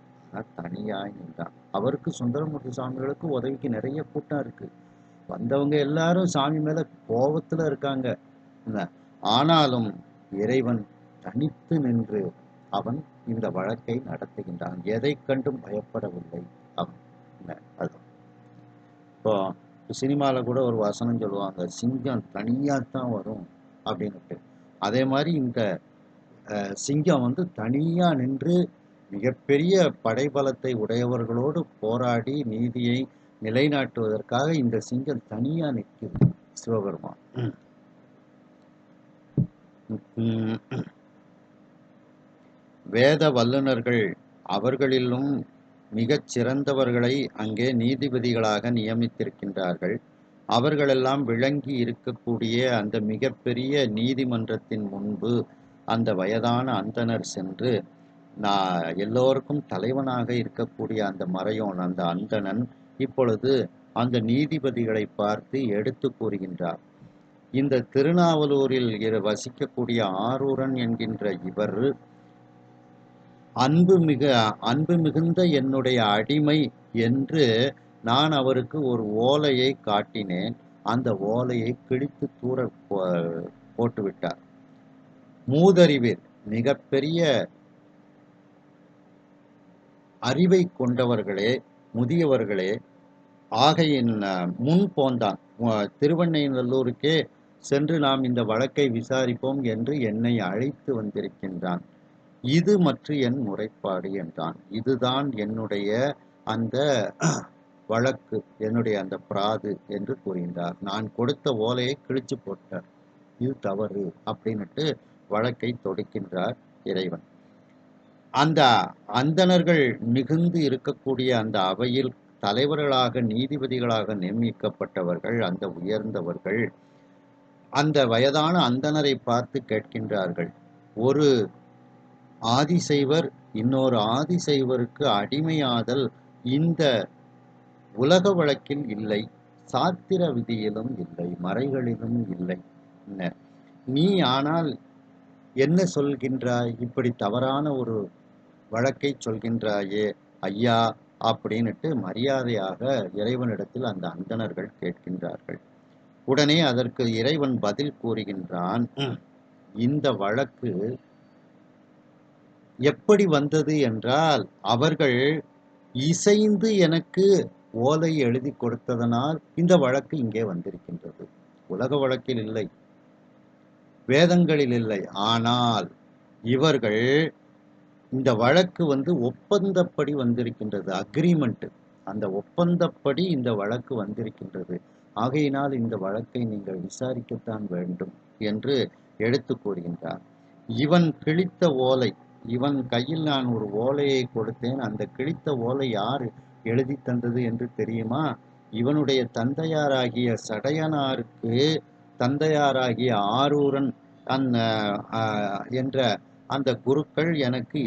தனியாய் நின்றார். அவருக்கு சுந்தரமூர்த்தி சுவாமிகளுக்கு உதவிக்கு நிறைய கூட்டம் இருக்கு. வந்தவங்க எல்லாரும் சாமி மேல கோபத்துல இருக்காங்க. ஆனாலும் இறைவன் தனித்து நின்று அவன் இந்த வழக்கை நடத்துகின்றான். எதை கண்டும் பயப்படவில்லை அவன். அதுதான் இப்போ சினிமாவில் கூட ஒரு வசனம் சொல்லுவாங்க, சிங்கம் தனியாத்தான் வரும் அப்படின்னுட்டு. அதே மாதிரி இந்த சிங்கம் தனியா நின்று மிகப்பெரிய படைபலத்தை உடையவர்களோடு போராடி நீதியை நிலைநாட்டுவதற்காக இந்த சிங்கம் தனியா நிற்கிறது சிவபெருமான். வேத வல்லுநர்கள் அவர்களிலும் மிகச் சிறந்தவர்களை அங்கே நீதிபதிகளாக நியமித்திருக்கின்றார்கள். அவர்களெல்லாம் விளங்கி இருக்கக்கூடிய அந்த மிகப்பெரிய நீதிமன்றத்தின் முன்பு அந்த வயதான அந்தணர் சென்று நான் எல்லோருக்கும் தலைவனாக இருக்கக்கூடிய அந்த மறையோன், அந்த அந்தணன் இப்பொழுது அந்த நீதிபதிகளை பார்த்து எடுத்து கூறுகின்றார். இந்த திருநாவலூரில் வசிக்கக்கூடிய ஆரூரன் என்கின்ற இவர் அன்பு மிகுந்த என்னுடைய அடிமை என்று நான் அவருக்கு ஒரு ஓலையை காட்டினேன். அந்த ஓலையை கிழித்து தூர போட்டுவிட்டார். மூதறிவீர், மிகப்பெரிய அறிவை கொண்டவர்களே, முதியவர்களே, ஆகையின் முன் போந்தான் திருவெண்ணைநல்லூருக்கே சென்று நாம் இந்த வழக்கை விசாரிப்போம் என்று என்னை அழைத்து வந்திருக்கின்றான். இது மற்ற என் முறைப்பாடு என்றான். இதுதான் என்னுடைய அந்த வழக்கு, என்னுடைய அந்த பிராது என்று கூறுகின்றார். நான் கொடுத்த ஓலையை கிழிச்சு போட்டார், இது தவறு அப்படின்னுட்டு வழக்கை தொடுக்கின்றார் இறைவன். அந்த அந்தணர்கள் மிகுந்து இருக்கக்கூடிய அந்த அவையில் தலைவர்களாக, நீதிபதிகளாக நியமிக்கப்பட்டவர்கள், அந்த உயர்ந்தவர்கள் அந்த வயதான அந்தணரை பார்த்து கேட்கின்றார்கள், ஒரு ஆதிசைவர் இன்னொரு ஆதிசைவருக்கு அடிமையாதல் இந்த உலக வழக்கில் இல்லை, சாத்திர விதியிலும் இல்லை, மறைகளிலும் இல்லை. நீ ஆனால் என்ன சொல்கின்றாய், இப்படி தவறான ஒரு வழக்கை சொல்கின்றாயே ஐயா அப்படின்னுட்டு மரியாதையாக இறைவனிடத்தில் அந்த அந்தணர்கள் கேட்கின்றார்கள். உடனே அதற்கு இறைவன் பதில் கூறுகின்றான், இந்த வழக்கு எப்படி வந்தது என்றால், அவர்கள் இசைந்து எனக்கு ஓலை எழுதி கொடுத்ததனால் இந்த வழக்கு இங்கே வந்திருக்கின்றது. உலக வழக்கில் இல்லை, வேதங்களில் இல்லை. ஆனால் இவர்கள் இந்த வழக்கு ஒப்பந்தப்படி வந்திருக்கின்றது, அக்ரிமெண்ட். அந்த ஒப்பந்தப்படி இந்த வழக்கு வந்திருக்கின்றது. ஆகையினால் இந்த வழக்கை நீங்கள் விசாரிக்கத்தான் வேண்டும் என்று எடுத்து கூறுகின்றார். இவன் கிழித்த ஓலை, இவன் கையில் நான் ஒரு ஓலையை கொடுத்தேன். அந்த கிழித்த ஓலை யார் எழுதி தந்தது என்று தெரியுமா? இவனுடைய தந்தையாராகிய சடையனாருக்கு தந்தையாராகிய ஆரூரன் என்ற அந்த குருக்கள் எனக்கு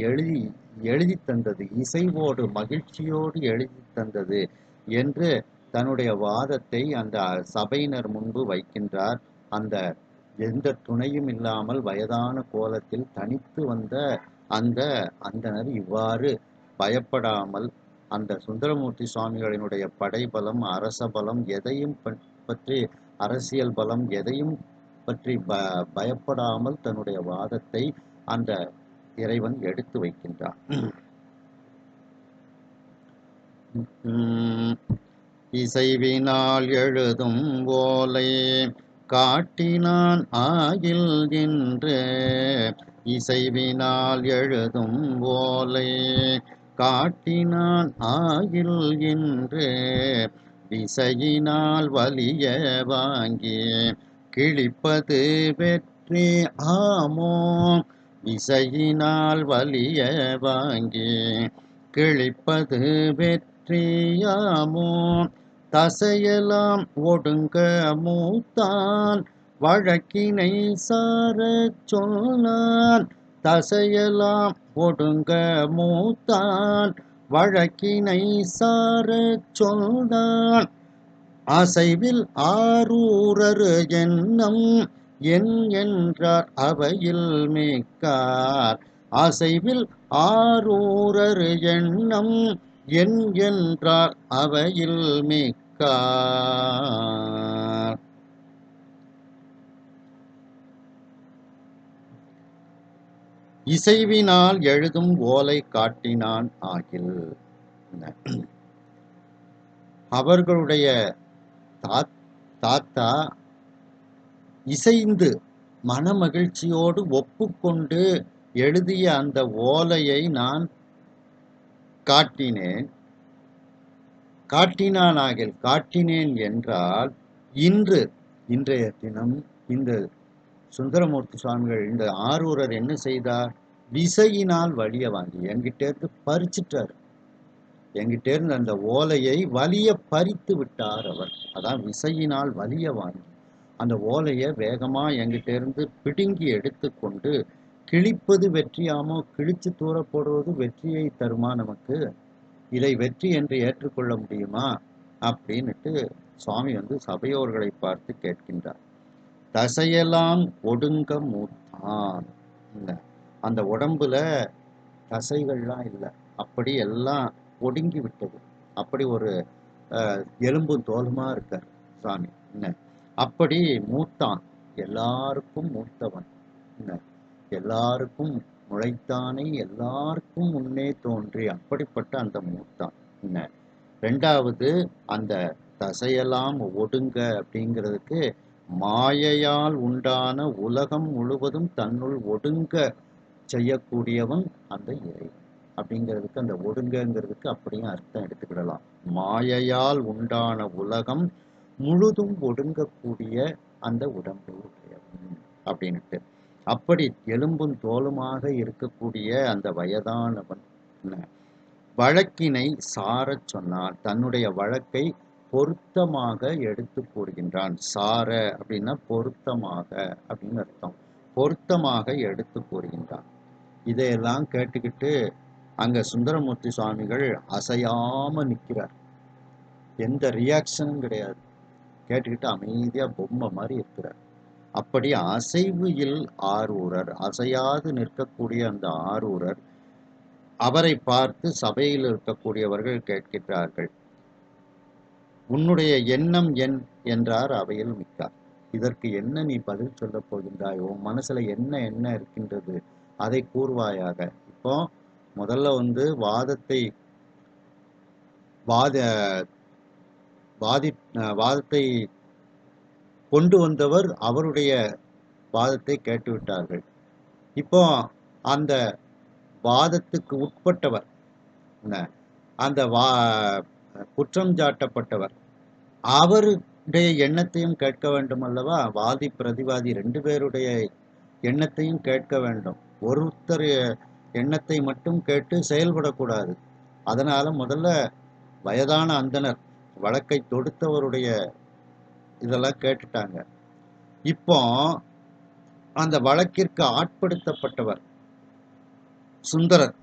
எழுதி தந்தது, இசைவோடு மகிழ்ச்சியோடு எழுதி தந்தது என்று தன்னுடைய வாதத்தை அந்த சபையினர் முன்பு வைக்கின்றார். அந்த எந்த துணையும் இல்லாமல் வயதான கோலத்தில் தனித்து வந்த அந்த அந்தனர் இவ்வாறு பயப்படாமல் அந்த சுந்தரமூர்த்தி சுவாமிகளினுடைய படைபலம், அரச பலம் எதையும் பற்றி, அரசியல் பலம் எதையும் பற்றி பயப்படாமல் தன்னுடைய வாதத்தை அந்த இறைவன் எடுத்து வைக்கின்றான். இசைவினால் எழுதும் ஓலை காட்டினான் ஆகில் என்று, இசைவினால் எழுதும் ஓலை காட்டினான் ஆகில் என்று, விசையினால் வலிய வாங்கி கிழிப்பது வெற்றி ஆமோ, விசையினால் வலிய வாங்கி கிழிப்பது வெற்றியாமோ, தசையெல்லாம் ஒடுங்க மூத்தான் வழக்கினை சாரச் சொன்னான், தசையெல்லாம் ஒடுங்க மூத்தான் வழக்கினை சாரச் சொன்னான், அசைவில் ஆரூரர் எண்ணம் என் என்றார் அவையில் மிக்கார், அசைவில் ஆரூரர் எண்ணம் என் என்றார் அவையில் மிக்கார். இசைவினால் எழுதும் ஓலை காட்டினான் ஆகில், அவர்களுடைய தாத்தா இசைந்து மனமகிழ்ச்சியோடு ஒப்புக்கொண்டு எழுதிய அந்த ஓலையை நான் காட்டினேன். காட்டினானாகில், காட்டினேன் என்றால் இன்றைய தினம் இந்த சுந்தரமூர்த்தி சுவாமிகள் இந்த ஆரூரர் என்ன செய்தார், விசையினால் வலிய வாங்கி என்கிட்டேருந்து பறிச்சிட்டார். என்கிட்டேருந்து அந்த ஓலையை வலிய பறித்து விட்டார் அவர். அதான் விசையினால் வலிய வாங்கி அந்த ஓலையை வேகமா என்கிட்டேருந்து பிடுங்கி எடுத்து கொண்டு கிழிப்பது வெற்றியாமோ, கிழிச்சு தூர போடுவது வெற்றியை தருமா நமக்கு? இதை வெற்றி என்று ஏற்றுக்கொள்ள முடியுமா? அப்படின்னுட்டு சுவாமி வந்து சபையோர்களை பார்த்து கேட்கின்றார். தசையெல்லாம் ஒடுங்க மூத்தான். அந்த உடம்புல தசைகள்லாம் இல்லை, அப்படி எல்லாம் ஒடுங்கி விட்டது. அப்படி ஒரு எலும்பும் தோலுமா இருக்கார் சுவாமி. என்ன அப்படி மூத்தான், எல்லாருக்கும் மூத்தவன். என்ன எல்லாருக்கும் முளைத்தானே, எல்லாருக்கும் முன்னே தோன்றி, அப்படிப்பட்ட அந்த மூத்தான். என்ன ரெண்டாவது, அந்த தசையெல்லாம் ஒடுங்க அப்படிங்கிறதுக்கு மாயையால் உண்டான உலகம் முழுவதும் தன்னுள் ஒடுங்க செய்யக்கூடியவன் அந்த இறைவன் அப்படிங்கிறதுக்கு, அந்த ஒடுங்கிறதுக்கு அப்படியும் அர்த்தம் எடுத்துக்கிடலாம். மாயையால் உண்டான உலகம் முழுதும் ஒடுங்கக்கூடிய அந்த உடம்பு உடையவன் அப்படின்ட்டு. அப்படி எலும்பும் தோலுமாக இருக்கக்கூடிய அந்த வயதானவன் வழக்கினை சாரச் சொன்னான். தன்னுடைய வழக்கை பொருத்தமாக எடுத்து கூறுகின்றான். சார அப்படின்னா பொருத்தமாக அப்படின்னு அர்த்தம். பொருத்தமாக எடுத்து கூறுகின்றான். இதையெல்லாம் கேட்டுக்கிட்டு அங்க சுந்தரமூர்த்தி சுவாமிகள் அசையாம நிற்கிறார். எந்த ரியாக்ஷனும் கிடையாது. கேட்டுக்கிட்டு அமைதியா பொம்மை மாதிரி இருக்கிறார். அப்படி அசைவு இல் ஆரூரர், அசையாது நிற்கக்கூடிய அந்த ஆரூரர் அவரை பார்த்து சபையில் இருக்கக்கூடியவர்கள் கேட்கிறார்கள், உன்னுடைய எண்ணம் என் என்றார் அவையில் மிக்கார். இதற்கு என்ன நீ பதில் சொல்ல போகின்றாய்? உன் மனசுல என்ன என்ன இருக்கின்றது, அதை கூறுவாயாக. இப்போ முதல்ல வந்து வாதத்தை கொண்டு வந்தவர் அவருடைய வாதத்தை கேட்டுவிட்டார்கள். இப்போ அந்த வாதத்துக்கு உட்பட்டவர், அந்த குற்றம் சாட்டப்பட்டவர், அவருடைய எண்ணத்தையும் கேட்க வேண்டும் அல்லவா? வாதி பிரதிவாதி 2 பேருடைய எண்ணத்தையும் கேட்க வேண்டும். ஒருத்தர் எண்ணத்தை மட்டும் கேட்டு செயல்படக்கூடாது. அதனால முதல்ல வயதான அந்தனர் வழக்கை தொடுத்தவருடைய இதெல்லாம் கேட்டுட்டாங்க. இப்போ அந்த வழக்கிற்கு ஆட்படுத்தப்பட்டவர் சுந்தரர்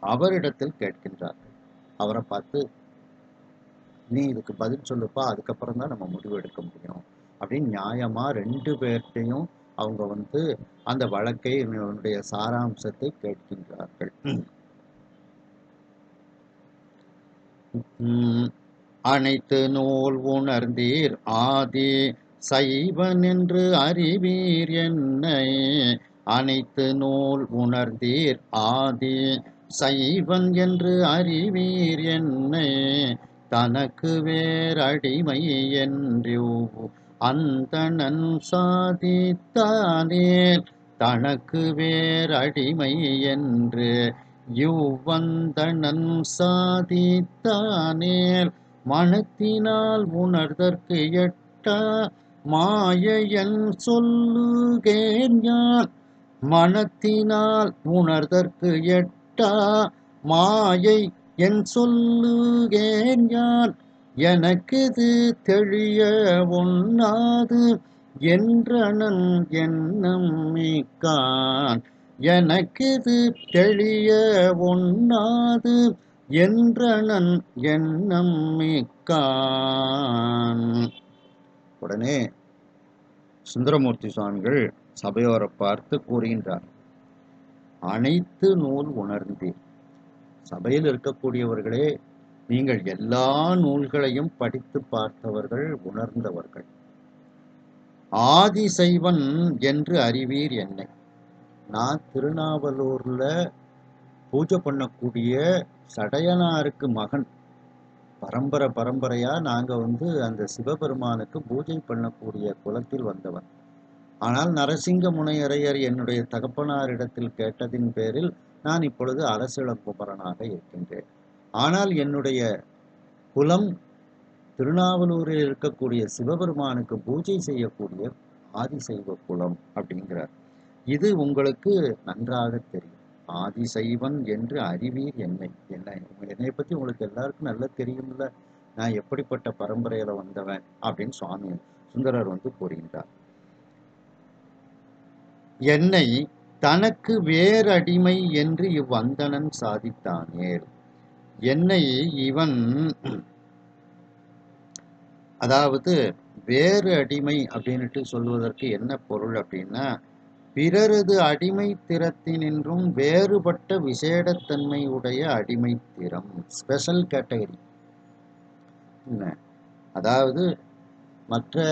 அவரிடத்தில் கேட்கின்றார்கள். அவரை பார்த்து, நீ இதுக்கு பதில் சொல்லுப்பா, அதுக்கப்புறம் தான் நம்ம முடிவு எடுக்க முடியும் அப்படின்னு நியாயமா 2 பேர்ட்டையும் அவங்க வந்து அந்த வழக்கை சாராம்சத்தை கேட்கின்றார்கள். அனைத்து நூல் உணர்ந்தீர் ஆதி சைவன் என்று அறிவீர் என்னை. அனைத்து நூல் உணர்ந்தீர் ஆதி சைவன் என்று அறிவீர் என்னை. தனக்கு வேறடிமை என்று அந்தணன் சாதித்தானேல். தனக்கு வேறடிமை என்று இவ்வந்தணன் சாதித்தானேல். மனத்தினால் உணர்தற்கு எட்டா மாயையன் சொல்லுகேன் யான். மனத்தினால் உணர்தற்கு எட்டா மாயை என் சொல்லுகேன் யான். எனக்கிது தெளிய ஒண்ணாது என்றனன் எண்ணம் மிக்கான். எனக்கிது தெளிய ஒண்ணாது என்றனன் எண்ணம் மிக்கான். உடனே சுந்தரமூர்த்தி சுவாமிகள் சபையோரை பார்த்து கூறுகின்றார், அனைத்து நூல் உணர்ந்தீர். சபையில் இருக்கக்கூடியவர்களே, நீங்கள் எல்லா நூல்களையும் படித்து பார்த்தவர்கள், உணர்ந்தவர்கள். ஆதிசைவன் என்று அறிவீர் என்னை. நான் திருநாவலூர்ல பூஜை பண்ணக்கூடிய சடையனாருக்கு மகன். பரம்பரையா நாங்க வந்து அந்த சிவபெருமானுக்கு பூஜை பண்ணக்கூடிய குலத்தில் வந்தவன். ஆனால் நரசிங்க முனையரையர் என்னுடைய தகப்பனாரிடத்தில் கேட்டதின் பேரில் நான் இப்பொழுது அரசிளங்குமரனாக இருக்கின்றேன். ஆனால் என்னுடைய குலம் திருநாவலூரில் இருக்கக்கூடிய சிவபெருமானுக்கு பூஜை செய்யக்கூடிய ஆதிசைவ குலம் அப்படிங்கிறார். இது உங்களுக்கு நன்றாக தெரியும். ஆதிசைவன் என்று அறிவீர் என்னை. என்னை பத்தி உங்களுக்கு எல்லாருக்கும் நல்லா தெரியும்ல, நான் எப்படிப்பட்ட பரம்பரையில வந்தவன் அப்படின்னு சுவாமி சுந்தரர் வந்து கூறுகின்றார். என்னை தனக்கு வேறு அடிமை என்று இவ்வந்தணன் சாதித்தானேல். என்னை இவன், அதாவது வேறு அடிமை அப்படின்னுட்டு சொல்வதற்கு என்ன பொருள் அப்படின்னா, பிறரது அடிமை திறத்தினின்றும் வேறுபட்ட விசேடத்தன்மை உடைய அடிமை திறம், ஸ்பெஷல் கேட்டகரி. அதாவது மற்ற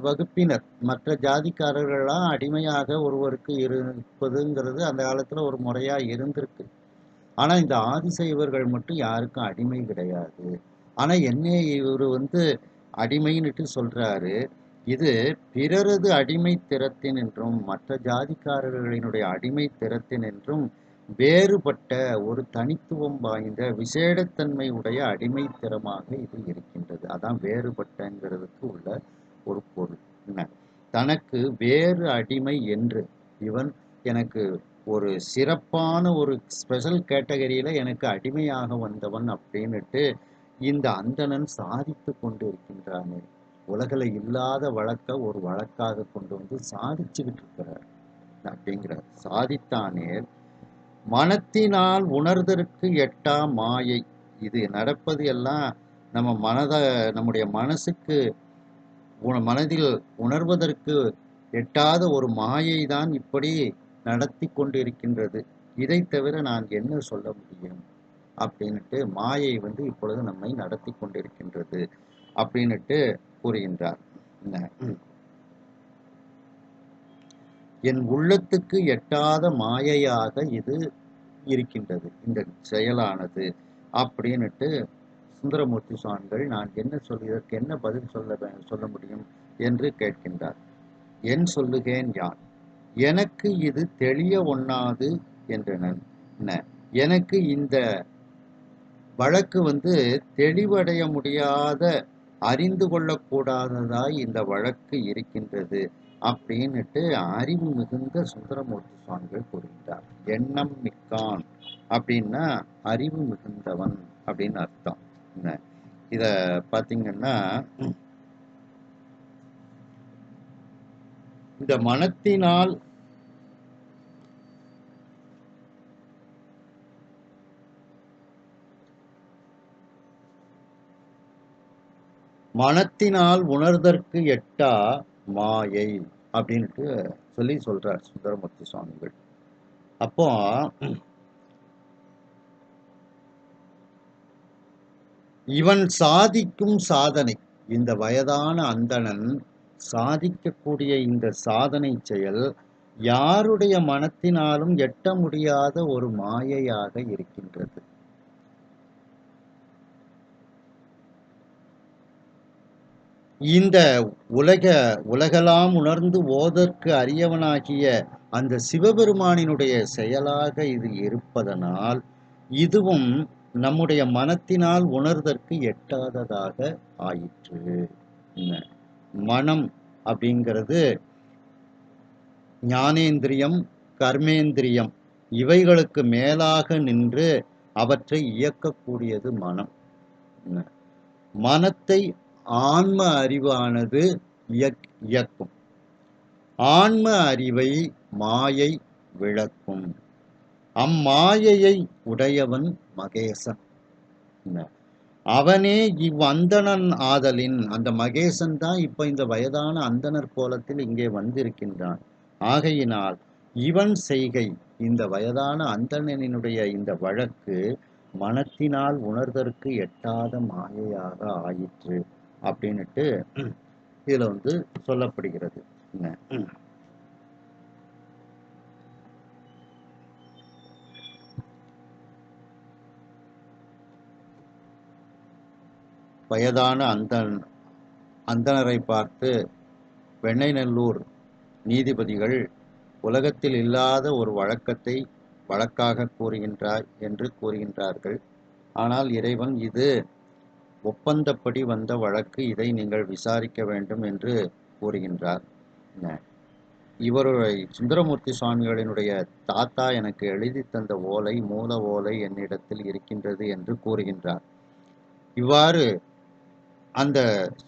வகுப்பினர், மற்ற ஜாதிக்காரர்கள்லாம் அடிமையாக ஒருவருக்கு இருப்பதுங்கிறது அந்த காலத்துல ஒரு முறையா இருந்திருக்கு. ஆனா இந்த ஆதிசைவர்கள் மட்டும் யாருக்கும் அடிமை கிடையாது. ஆனா என்னைய இவரு அடிமைன்னுட்டு சொல்றாரு. இது பிறரது அடிமை திறத்தினின்றும் மற்ற ஜாதிக்காரர்களினுடைய அடிமை திறத்தினின்றும் வேறுபட்ட ஒரு தனித்துவம் வாய்ந்த விசேடத்தன்மை உடைய அடிமை திறமாக இது இருக்கின்றது. அதான் வேறுபட்டங்கிறதுக்கு உள்ள ஒரு பொருள். என்ன, தனக்கு வேறு அடிமை என்று இவன் எனக்கு ஒரு சிறப்பான ஒரு ஸ்பெஷல் கேட்டகரியில எனக்கு அடிமையாக வந்தவன் அப்படின்னுட்டு இந்த அந்தணன் சாதித்து கொண்டு இருக்கின்றானே. உலகில் இல்லாத வழக்க ஒரு வழக்காக கொண்டு வந்து சாதிச்சுக்கிட்டு இருக்கிறார் அப்படிங்கிறார். சாதித்தானேல் மனத்தினால் உணர்தற்கு எட்டா மாயை. இது நடப்பது எல்லாம் நம்முடைய மனசுக்கு மனதில் உணர்வதற்கு எட்டாத ஒரு மாயை தான் இப்படி நடத்தி கொண்டிருக்கின்றது. இதை தவிர நான் என்ன சொல்ல முடியும் அப்படின்னுட்டு மாயை இப்பொழுது நம்மை நடத்தி கொண்டிருக்கின்றது அப்படின்னுட்டு கூறுகின்றார். என் உள்ளத்துக்கு எட்டாத மாயையாக இது இருக்கின்றது இந்த செயலானது அப்படின்னுட்டு சுந்தரமூர்த்தி சுவாமிகள் நான் இதற்கு என்ன பதில் சொல்ல முடியும் என்று கேட்கின்றார். என் சொல்லுகேன் யான், எனக்கு இது தெளிய ஒண்ணாது என்றனன். எனக்கு இந்த வழக்கு தெளிவடைய முடியாத, அறிந்து கொள்ளக்கூடாததாய் இந்த வழக்கு இருக்கின்றது அப்படின்னுட்டு அறிவு மிகுந்த சுந்தரமூர்த்தி சுவாமிகள் கூறுகின்றார். எண்ணம் மிக்கான் அப்படின்னா அறிவு மிகுந்தவன் அப்படின்னு அர்த்தம். இத பாத்தீங்கன்னா, இந்த மனத்தினால் உணர்தற்கு எட்டா மாயை அப்படின்ட்டு சொல்றார் சுந்தரமூர்த்தி சுவாமிகள். அப்போ இவன் சாதிக்கும் சாதனை, இந்த வயதான அந்தணன் சாதிக்கக்கூடிய இந்த சாதனை செயல் யாருடைய மனத்தினாலும் எட்ட முடியாத ஒரு மாயையாக இருக்கின்றது. இந்த உலகெல்லாம் உணர்ந்து ஓதற்கு அரியவனாகிய அந்த சிவபெருமானினுடைய செயலாக இது இருப்பதனால் இதுவும் நம்முடைய மனத்தினால் உணர்தற்கு எட்டாததாக ஆயிற்று. மனம் அப்படிங்கிறது ஞானேந்திரியம், கர்மேந்திரியம் இவைகளுக்கு மேலாக நின்று அவற்றை இயக்கக்கூடியது மனம். மனத்தை ஆன்ம அறிவானது இயக்கும். ஆன்ம அறிவை மாயை விளக்கும். அம்மாயையை உடையவன் மகேசன். அவனே இவ்வந்தணன் ஆதலின், அந்த மகேசன் தான் இப்ப இந்த வயதான அந்தணர் கோலத்தில் இங்கே வந்திருக்கின்றான். ஆகையினால் இவன் செய்கை, இந்த வயதான அந்தணனினுடைய இந்த வழக்கு மனத்தினால் உணர்தற்கு எட்டாத மாயையாக ஆயிற்று அப்படின்னுட்டு இதுல சொல்லப்படுகிறது. வயதான அந்தணரை பார்த்து வெண்ணெய்நல்லூர் நீதிபதிகள் உலகத்தில் இல்லாத ஒரு வழக்கத்தை வழக்காக கூறுகின்றார் என்று கூறுகின்றார்கள். ஆனால் இறைவன் இது ஒப்பந்தப்படி வந்த வழக்கு, இதை நீங்கள் விசாரிக்க வேண்டும் என்று கூறுகின்றார். இவருடைய சுந்தரமூர்த்தி சுவாமிகளினுடைய தாத்தா எனக்கு எழுதி தந்த ஓலை, மூல ஓலை என்னிடத்தில் இருக்கின்றது என்று கூறுகின்றார். இவ்வாறு அந்த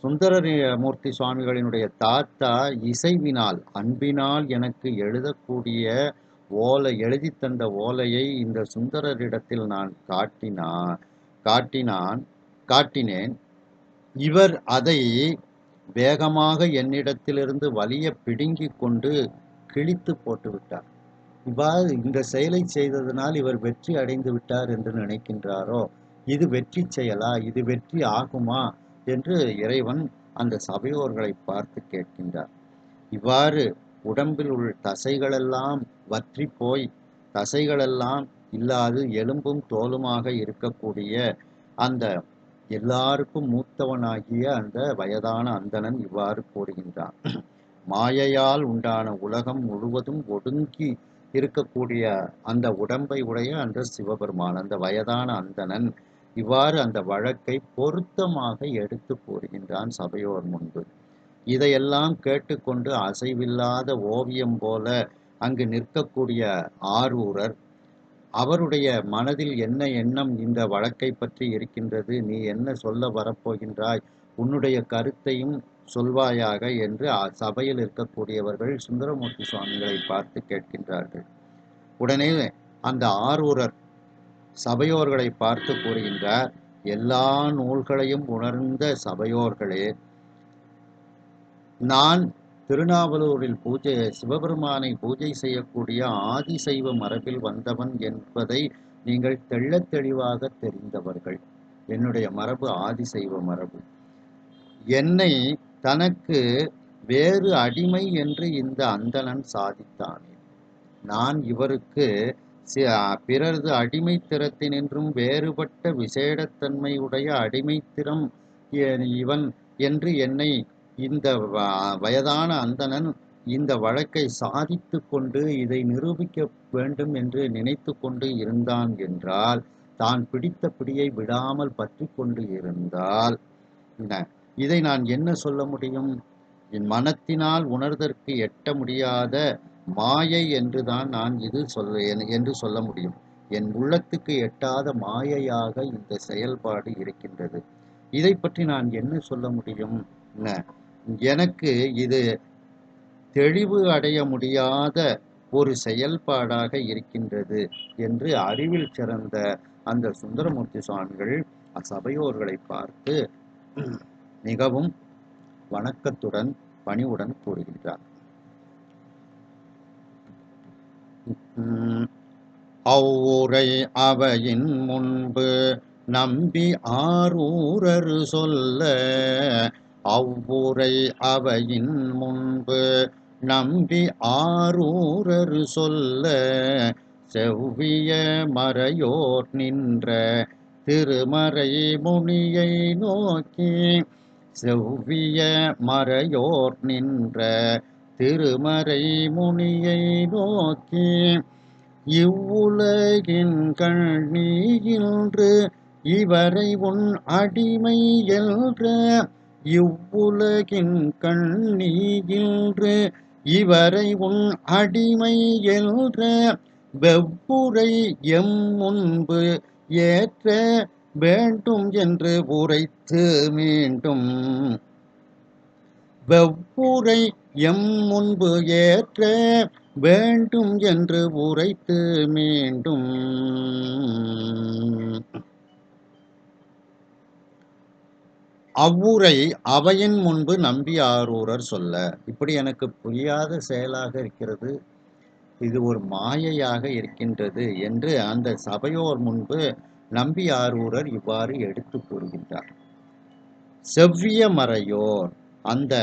சுந்தரமூர்த்தி சுவாமிகளினுடைய தாத்தா இசைவினால், அன்பினால் எனக்கு எழுதக்கூடிய எழுதி தந்த ஓலையை இந்த சுந்தரரிடத்தில் நான் காட்டினேன். இவர் அதை வேகமாக என்னிடத்திலிருந்து வலிய பிடுங்கிக் கொண்டு கிழித்து போட்டு விட்டார். இவ்வாறு இந்த செயலை செய்ததனால் இவர் வெற்றி அடைந்து விட்டார் என்று நினைக்கின்றாரோ? இது வெற்றி செயலா? இது வெற்றி ஆகுமா என்று இறைவன் அந்த சபையோர்களை பார்த்து கேட்கின்றார். இவ்வாறு உடம்பில் உள்ள தசைகளெல்லாம் வற்றி போய் தசைகளெல்லாம் இல்லாது எலும்பும் தோலுமாக இருக்கக்கூடிய அந்த எல்லாருக்கும் மூத்தவனாகிய அந்த வயதான அந்தணன் இவ்வாறு கூறுகின்றான். மாயையால் உண்டான உலகம் முழுவதும் ஒடுங்கி இருக்கக்கூடிய அந்த உடம்பை உடைய அந்த சிவபெருமான், அந்த வயதான அந்தணன் இவ்வாறு அந்த வழக்கை பொருத்தமாக எடுத்து கூறுகின்றான் சபையோர் முன்பு. இதையெல்லாம் கேட்டுக்கொண்டு அசைவில்லாத ஓவியம் போல அங்கு நிற்கக்கூடிய ஆரூரர், அவருடைய மனதில் என்ன எண்ணம் இந்த வழக்கை பற்றி இருக்கின்றது, நீ என்ன சொல்ல வரப்போகின்றாய், உன்னுடைய கருத்தையும் சொல்வாயாக என்று சபையில் இருக்கக்கூடியவர்கள் சுந்தரமூர்த்தி சுவாமிகளை பார்த்து கேட்கின்றார்கள். உடனே அந்த ஆரூரர் சபையோர்களை பார்த்து கூறுகின்றார், எல்லா நூல்களையும் உணர்ந்த சபையோர்களே, நான் திருநாவலூரில் சிவபெருமானை பூஜை செய்யக்கூடிய ஆதிசைவ மரபில் வந்தவன் என்பதை நீங்கள் தெள்ளத் தெளிவாக தெரிந்தவர்கள். என்னுடைய மரபு ஆதிசைவ மரபு. என்னை தனக்கு வேறு அடிமை என்று இந்த அந்தணன் சாதித்தானே. நான் இவருக்கு பிறரது அடிமைத்திறத்தினின்றும் வேறுபட்ட விசேடத்தன்மையுடைய அடிமைத்திறம் இவன் என்று என்னை இந்த வயதான அந்தணன் இந்த வழக்கை சாதித்து கொண்டு இதை நிரூபிக்க வேண்டும் என்று நினைத்து கொண்டு இருந்தான் என்றால், தான் பிடித்த பிடியை விடாமல் பற்றி கொண்டு இருந்தால் இதை நான் என்ன சொல்ல முடியும்? என் மனத்தினால் உணர்தற்கு எட்ட முடியாத மாயை என்றுதான் நான் என்று சொல்ல முடியும். என் உள்ளத்துக்கு எட்டாத மாயையாக இந்த செயல்பாடு இருக்கின்றது. இதை பற்றி நான் என்ன சொல்ல முடியும்? எனக்கு இது தெளிவு அடைய முடியாத ஒரு செயல்பாடாக இருக்கின்றது என்று அறிவில் சிறந்த அந்த சுந்தரமூர்த்தி சுவாமிகள் சபையோர்களை பார்த்து மிகவும் வணக்கத்துடன் பணிவுடன் கூறுகின்றார். அவ்வுரை அவையின் முன்பு நம்பி ஆரூரர் சொல்ல, அவ்வுரை அவையின் முன்பு நம்பி ஆரூரர் சொல்ல, செவ்விய மறையோர் நின்ற திருமறை முனியை நோக்கி, செவ்விய மறையோர் நின்ற திருமறை முனியை நோக்கி, இவ்வுலகின் கண்ணீயின்று இவரை உன் அடிமை என்ற, இவ்வுலகின் கண்ணீயின்று இவரை உன் அடிமை என்ற, வெவ்வுரை எம் முன்பு ஏற்ற வேண்டும் என்று உரைத்து மீண்டும், வெவ்வுரை எம் முன்பு ஏற்ற வேண்டும் என்று உரைத்து மீண்டும், அவ்வுரை அவையின் முன்பு நம்பி ஆரூரர் சொல்ல. இப்படி எனக்கு புரியாத செயலாக இருக்கிறது, இது ஒரு மாயையாக இருக்கின்றது என்று அந்த சபையோர் முன்பு நம்பி ஆரூரர் இவ்வாறு எடுத்து கூறுகின்றார். செவ்விய மறையோர், அந்த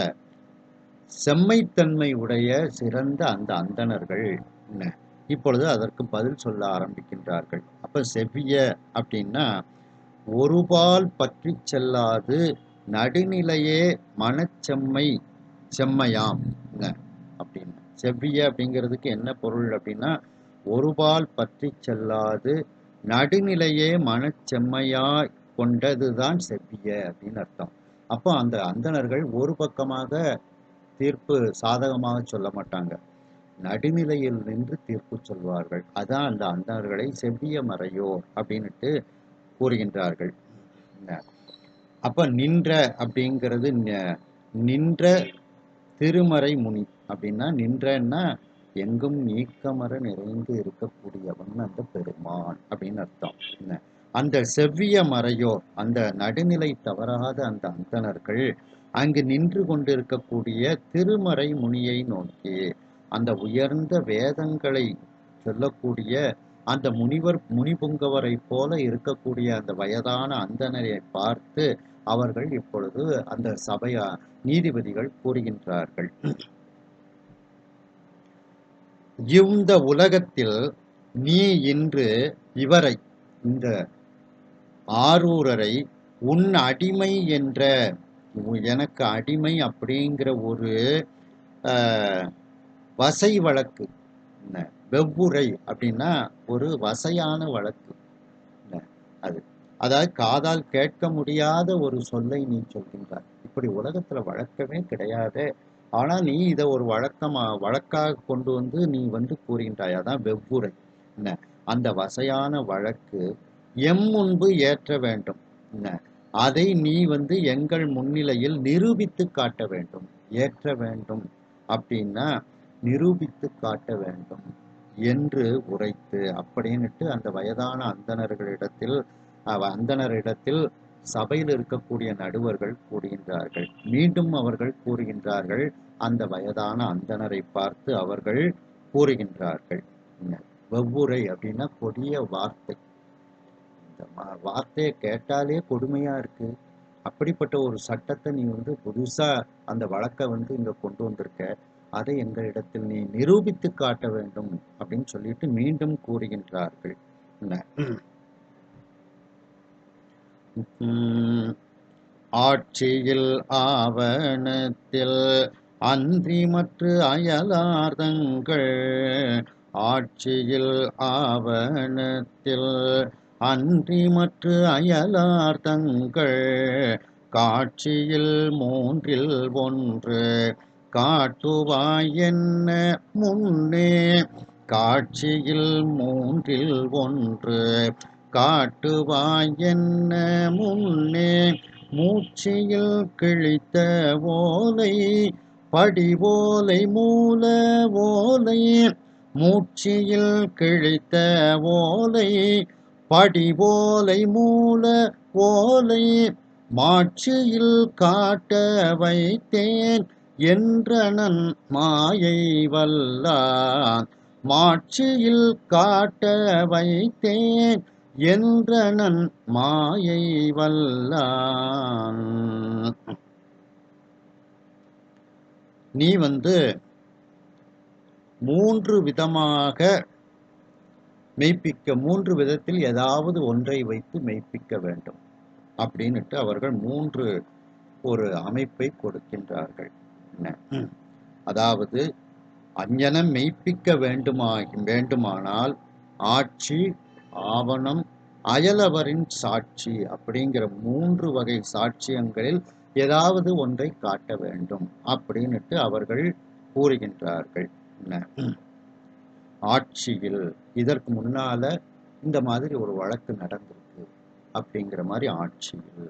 செம்மைத்தன்மை உடைய சிறந்த அந்த அந்தணர்கள் இப்பொழுது அதற்கு பதில் சொல்ல ஆரம்பிக்கின்றார்கள். அப்ப செவ்விய அப்படின்னா ஒருபால் பற்றி செல்லாது நடுநிலையே செம்மையாம் அப்படின்னு. செவ்விய அப்படிங்கிறதுக்கு என்ன பொருள் அப்படின்னா, ஒருபால் பற்றி செல்லாது நடுநிலையே மனச்செம்மையா கொண்டதுதான் செவ்விய அப்படின்னு அர்த்தம். அப்போ அந்த அந்தணர்கள் ஒரு பக்கமாக தீர்ப்பு சாதகமாக சொல்ல மாட்டாங்க, நடுநிலையில் நின்று தீர்ப்பு சொல்வார்கள். அதான் அந்த அந்தணர்களை செவ்விய மறையோர் அப்படின்னுட்டு கூறுகின்றார்கள். அப்ப நின்ற அப்படிங்கிறது நின்ற திருமறை முனி அப்படின்னா, நின்றன்னா எங்கும் நீக்கமற நிறைந்து இருக்கக்கூடியவன் அந்த பெருமான் அப்படின்னு அர்த்தம். என்ன? அந்த செவ்விய மறையோர், அந்த நடுநிலை தவறாத அந்த அந்தணர்கள் அங்கு நின்று கொண்டிருக்கக்கூடிய திருமறை முனியை நோக்கி, அந்த உயர்ந்த வேதங்களை சொல்லக்கூடிய அந்த முனிபுங்கவரை போல இருக்கக்கூடிய அந்த வயதான அந்தணரை பார்த்து அவர்கள் இப்பொழுது அந்த சபையா நீதிபதிகள் கூறுகின்றார்கள். இந்த உலகத்தில் நீ இன்று இவரை, இந்த ஆரூரரை உன் அடிமை என்ற, எனக்கு அடிமை அப்படிங்கிற ஒரு வசை வழக்கு, வெவ்வுரை அப்படின்னா ஒரு வசையான வழக்கு, அது அதாவது காதால் கேட்க முடியாத ஒரு சொல்லை நீ சொல்கின்றாய். இப்படி உலகத்துல வழக்கமே கிடையாது. ஆனா நீ இதை ஒரு வழக்காக கொண்டு வந்து நீ கூறுகின்றாய். அதான் வெவ்வுரை. என்ன? அந்த வசையான வழக்கு எம் முன்பு ஏற்ற வேண்டும். என்ன? அதை நீ எங்கள் முன்னிலையில் நிரூபித்து காட்ட வேண்டும். ஏற்ற வேண்டும் அப்படின்னா நிரூபித்து காட்ட வேண்டும் என்று உரைத்து, அப்படின்னுட்டு அந்த வயதான அந்தணரிடத்தில் சபையில் இருக்கக்கூடிய நடுவர்கள் கூறுகின்றார்கள். மீண்டும் அவர்கள் கூறுகின்றார்கள். அந்த வயதான அந்தணரை பார்த்து அவர்கள் கூறுகின்றார்கள். வெவ்வுரை அப்படின்னா கொடிய வார்த்தை. இந்த வார்த்தையை கேட்டாலே கொடுமையா இருக்கு. அப்படிப்பட்ட ஒரு சட்டத்தை நீ புதுசா அந்த வழக்கை இங்க கொண்டு வந்திருக்க. அதை எங்களிடத்தில் நீ நிரூபித்து காட்ட வேண்டும் அப்படின்னு சொல்லிட்டு மீண்டும் கூறுகின்றார்கள். ஆட்சியில் ஆவணத்தில் அன்றி மற்ற அயலார்தங்கள், ஆட்சியில் ஆவணத்தில் அன்றி மற்ற அயலார்தங்கள், காட்சியில் மூன்றில் ஒன்று காட்டுவாய் என்ன முன்னே, காட்சியில் மூன்றில் ஒன்று காட்டுவாய் என்ன முன்னே, மூச்சியில் கிழித்த ஓலை படிவோலை மூல ஓலை, மூச்சியில் கிழித்த ஓலை படிவோலை மூல ஓலை, மாட்சியில் காட்ட வைத்தேன் என்றனன் மாயை வல்லான், மாட்சியில் காட்ட வைத்தேன் என்றனன் மாயை வல்லான். நீ மூன்று விதமாக மெய்ப்பிக்க, மூன்று விதத்தில் ஏதாவது ஒன்றை வைத்து மெய்ப்பிக்க வேண்டும் அப்படின்னுட்டு அவர்கள் மூன்று ஒரு அமைப்பை கொடுக்கின்றார்கள். அதாவது அஞ்ஞனம் மெய்ப்பிக்க வேண்டுமானால் ஆட்சி, ஆவணம், அயலவரின் சாட்சி அப்படிங்கிற மூன்று வகை சாட்சியங்களில் ஏதாவது ஒன்றை காட்ட வேண்டும் அப்படின்னுட்டு அவர்கள் கூறுகின்றார்கள். ஆட்சியில் இதற்கு முன்னால இந்த மாதிரி ஒரு வழக்கு நடந்திருக்கு அப்படிங்கிற மாதிரி ஆட்சியில்,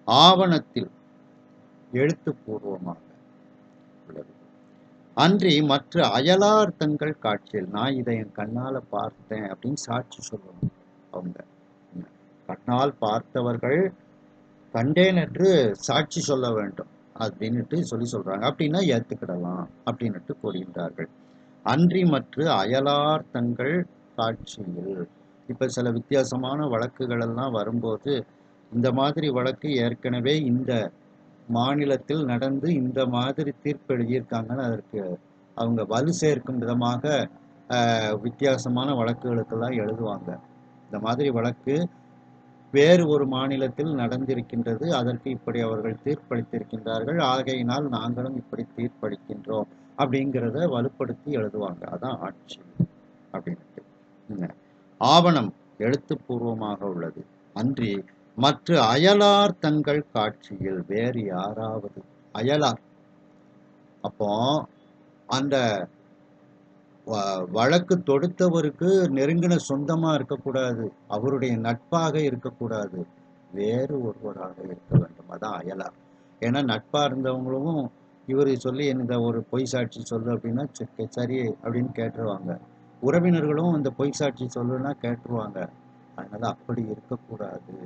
ஆவணத்தில் எழுத்துப்பூர்வமாக உள்ளது, அன்றி மற்ற அயலார் தங்கள் காட்சியில் நான் இதை என் கண்ணால பார்த்தேன் அப்படின்னு சாட்சி சொல்லணும். அவங்க கண்ணால் பார்த்தவர்கள் கண்டேன் என்று சாட்சி சொல்ல வேண்டும் அப்படின்னுட்டு சொல்றாங்க. அப்படின்னா ஏத்துக்கிடலாம் அப்படின்னுட்டு கூறுகின்றார்கள். அன்றி மற்ற அயலார் தங்கள் காட்சியில், இப்ப சில வித்தியாசமான வழக்குகள் எல்லாம் வரும்போது இந்த மாதிரி வழக்கு ஏற்கனவே இந்த மாநிலத்தில் நடந்து இந்த மாதிரி தீர்ப்பு எழுதியிருக்காங்கன்னு அதற்கு அவங்க வலு சேர்க்கும் விதமாக வித்தியாசமான வழக்குகளுக்கெல்லாம் எழுதுவாங்க. இந்த மாதிரி வழக்கு வேறு ஒரு மாநிலத்தில் நடந்திருக்கின்றது, அதற்கு இப்படி அவர்கள் தீர்ப்பளித்திருக்கின்றார்கள், ஆகையினால் நாங்களும் இப்படி தீர்ப்பளிக்கின்றோம் அப்படிங்கிறத வலுப்படுத்தி எழுதுவாங்க. அதான் ஆட்சி அப்படின்ட்டு. ஆவணம் எழுத்துப்பூர்வமாக உள்ளது. அன்றி மற்ற அயலார் தங்கள் காட்சியில், வேறு யாராவது அயலார், அப்போ அந்த வழக்கு தொடுத்தவருக்கு நெருங்கின சொந்தமா இருக்கக்கூடாது, அவருடைய நட்பாக இருக்கக்கூடாது, வேறு ஒருவராக இருக்க வேண்டும். அதான் அயலார். ஏன்னா நட்பா இருந்தவங்களும் இவர் சொல்லி இந்த ஒரு பொய் சாட்சி சொல்லு அப்படின்னா சரி அப்படின்னு கேட்டுருவாங்க. உறவினர்களும் இந்த பொய் சாட்சி சொல்லுன்னா கேட்டுருவாங்க. அதனால அப்படி இருக்கக்கூடாது.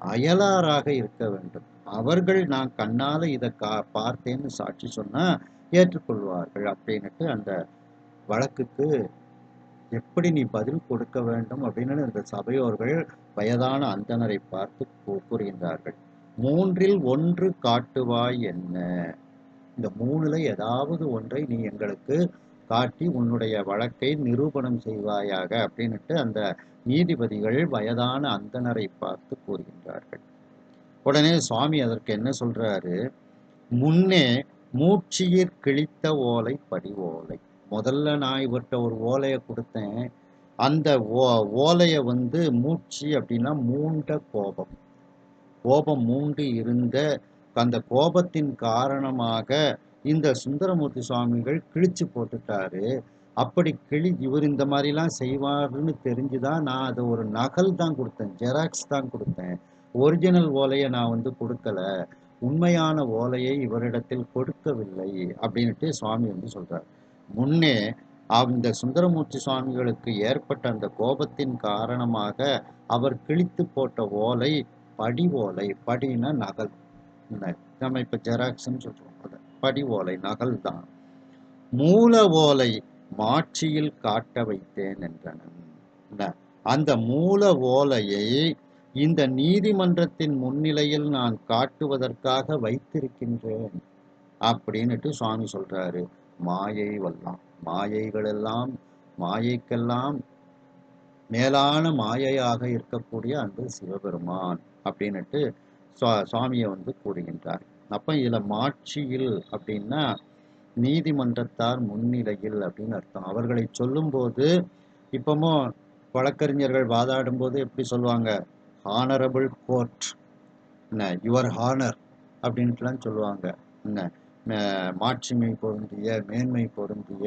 அயலாராக இருக்க வேண்டும். அவர்கள் நான் கண்ணால இதை பார்த்தேன்னு சாட்சி சொன்னா ஏற்றுக்கொள்வார்கள் அப்படின்னுட்டு அந்த வழக்குக்கு எப்படி நீ பதில் கொடுக்க வேண்டும் அப்படின்னு இந்த சபையோர்கள் வயதான அந்தணரை பார்த்து கூறுகின்றார்கள். 3ல் 1 காட்டுவாய் என்ன? இந்த 3ல ஏதாவது ஒன்றை நீ எங்களுக்கு காட்டி உன்னுடைய வழக்கை நிரூபணம் செய்வாயாக அப்படின்னுட்டு அந்த நீதிபதிகள் வயதான அந்தணரை பார்த்து கூறுகின்றார்கள். உடனே சுவாமி அதற்கு என்ன சொல்றாரு? முன்னே மூச்சியிற் கிழித்த ஓலை படி ஓலை. முதல்ல நான் இவர்கிட்ட ஒரு ஓலையை கொடுத்தேன். அந்த ஓலையை மூச்சி அப்படின்னா மூண்ட கோபம். கோபம் மூண்டு இருந்த அந்த கோபத்தின் காரணமாக இந்த சுந்தரமூர்த்தி சுவாமிகள் கிழிச்சு போட்டுட்டாரு. அப்படி இவர் இந்த மாதிரிலாம் செய்வாருன்னு தெரிஞ்சுதான் நான் அதை ஒரு நகல் தான் கொடுத்தேன், ஜெராக்ஸ் தான் கொடுத்தேன். ஒரிஜினல் ஓலையை நான் கொடுக்கல, உண்மையான ஓலையை இவரிடத்தில் கொடுக்கவில்லை அப்படின்ட்டு சுவாமி சொல்றார். முன்னே அந்த சுந்தரமூர்த்தி சுவாமிகளுக்கு ஏற்பட்ட அந்த கோபத்தின் காரணமாக அவர் கிழித்து போட்ட ஓலை படி ஓலை. படினா நகல். நம்ம இப்ப ஜெராக்ஸ்ன்னு சொல்றோம். படி ஓலை நகல் தான். மூல ஓலை மாட்சியில் காட்ட வைத்தேன் என்றன. அந்த மூல ஓலையை இந்த நீதிமன்றத்தின் முன்னிலையில் நான் காட்டுவதற்காக வைத்திருக்கின்றேன் அப்படின்னுட்டு சுவாமி சொல்றாரு. மாயை வல்லாம், மாயைக்கெல்லாம் மேலான மாயையாக இருக்கக்கூடிய அந்த சிவபெருமான் அப்படின்னுட்டு சுவாமியை கூறுகின்றார். அப்ப இதுல மாட்சியில் அப்படின்னா நீதிமன்றத்தார் முன்னிலையில் அப்படின்னு அர்த்தம். அவர்களை சொல்லும் போது இப்பமும் வழக்கறிஞர்கள் வாதாடும் போது எப்படி சொல்லுவாங்க? ஹானரபிள் கோர்ட், என்ன யுவர் ஹானர் அப்படின்ட்டுலாம் சொல்லுவாங்க. என்ன மாட்சிமை பொருந்திய, மேன்மை பொருந்திய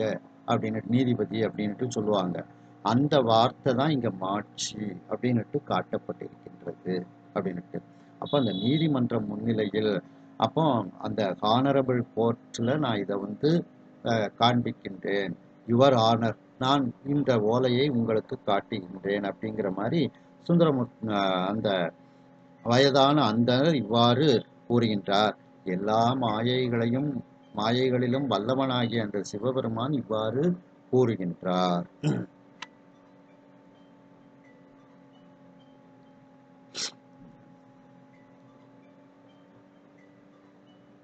அப்படின்னு நீதிபதி அப்படின்ட்டு சொல்லுவாங்க. அந்த வார்த்தை தான் இங்க மாட்சி அப்படின்னுட்டு காட்டப்பட்டிருக்கின்றது அப்படின்னுட்டு. அப்போ அந்த நீதிமன்றம் முன்னிலையில் அப்போ அந்த ஹானரபிள் கோர்ட்ல நான் இதை காண்பிக்கின்றேன். யுவர் ஆனர், நான் இந்த ஓலையை உங்களுக்கு காட்டுகின்றேன் அப்படிங்கிற மாதிரி சுந்தரமூர்த்தி அந்த வயதான அந்தணர் இவ்வாறு கூறுகின்றார். எல்லா மாயைகளிலும் வல்லவனாகிய அந்த சிவபெருமான் இவ்வாறு கூறுகின்றார்.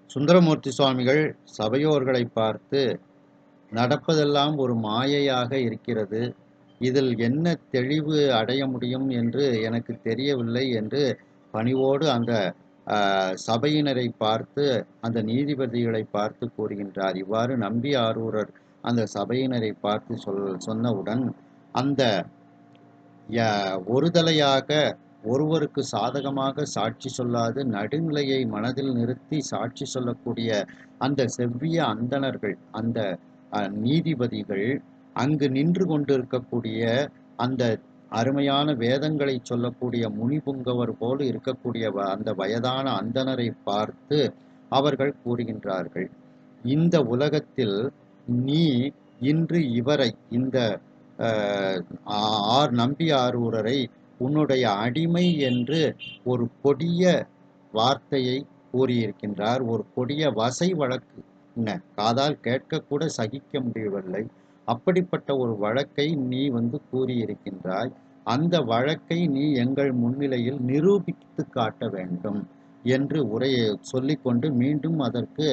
சுந்தரமூர்த்தி சுவாமிகள் சபையோர்களை பார்த்து, நடப்பதெல்லாம் ஒரு மாயையாக இருக்கிறது, இதில் என்ன தெளிவு அடைய முடியும் என்று எனக்கு தெரியவில்லை என்று பணிவோடு அந்த சபையினரை பார்த்து, அந்த நீதிபதிகளை பார்த்து கூறுகின்றார். இவ்வாறு நம்பி ஆரூரர் அந்த சபையினரை பார்த்து சொன்னவுடன் அந்த ஒருதலையாக ஒருவருக்கு சாதகமாக சாட்சி சொல்லாது நடுநிலையை மனதில் நிறுத்தி சாட்சி சொல்லக்கூடிய அந்த செவ்விய அந்தணர்கள், அந்த நீதிபதிகள், அங்கு நின்று கொண்டிருக்கக்கூடிய அந்த அருமையான வேதங்களை சொல்லக்கூடிய முனிபுங்கவர் போல் இருக்கக்கூடிய அந்த வயதான அந்தணரை பார்த்து அவர்கள் கூறுகின்றார்கள். இந்த உலகத்தில் நீ இன்று இவரை, இந்த நம்பி ஆரூரரை உன்னுடைய அடிமை என்று ஒரு கொடிய வார்த்தையை கூறியிருக்கின்றார். ஒரு கொடிய வசை வழக்கு, காதால் கேட்கக்கூட சகிக்க முடியவில்லை. அப்படிப்பட்ட ஒரு வழக்கை நீ கூறியிருக்கின்றாய். அந்த வழக்கை நீ எங்கள் முன்னிலையில் நிரூபித்து காட்ட வேண்டும் என்று உரையை சொல்லிக்கொண்டு மீண்டும் அதற்கு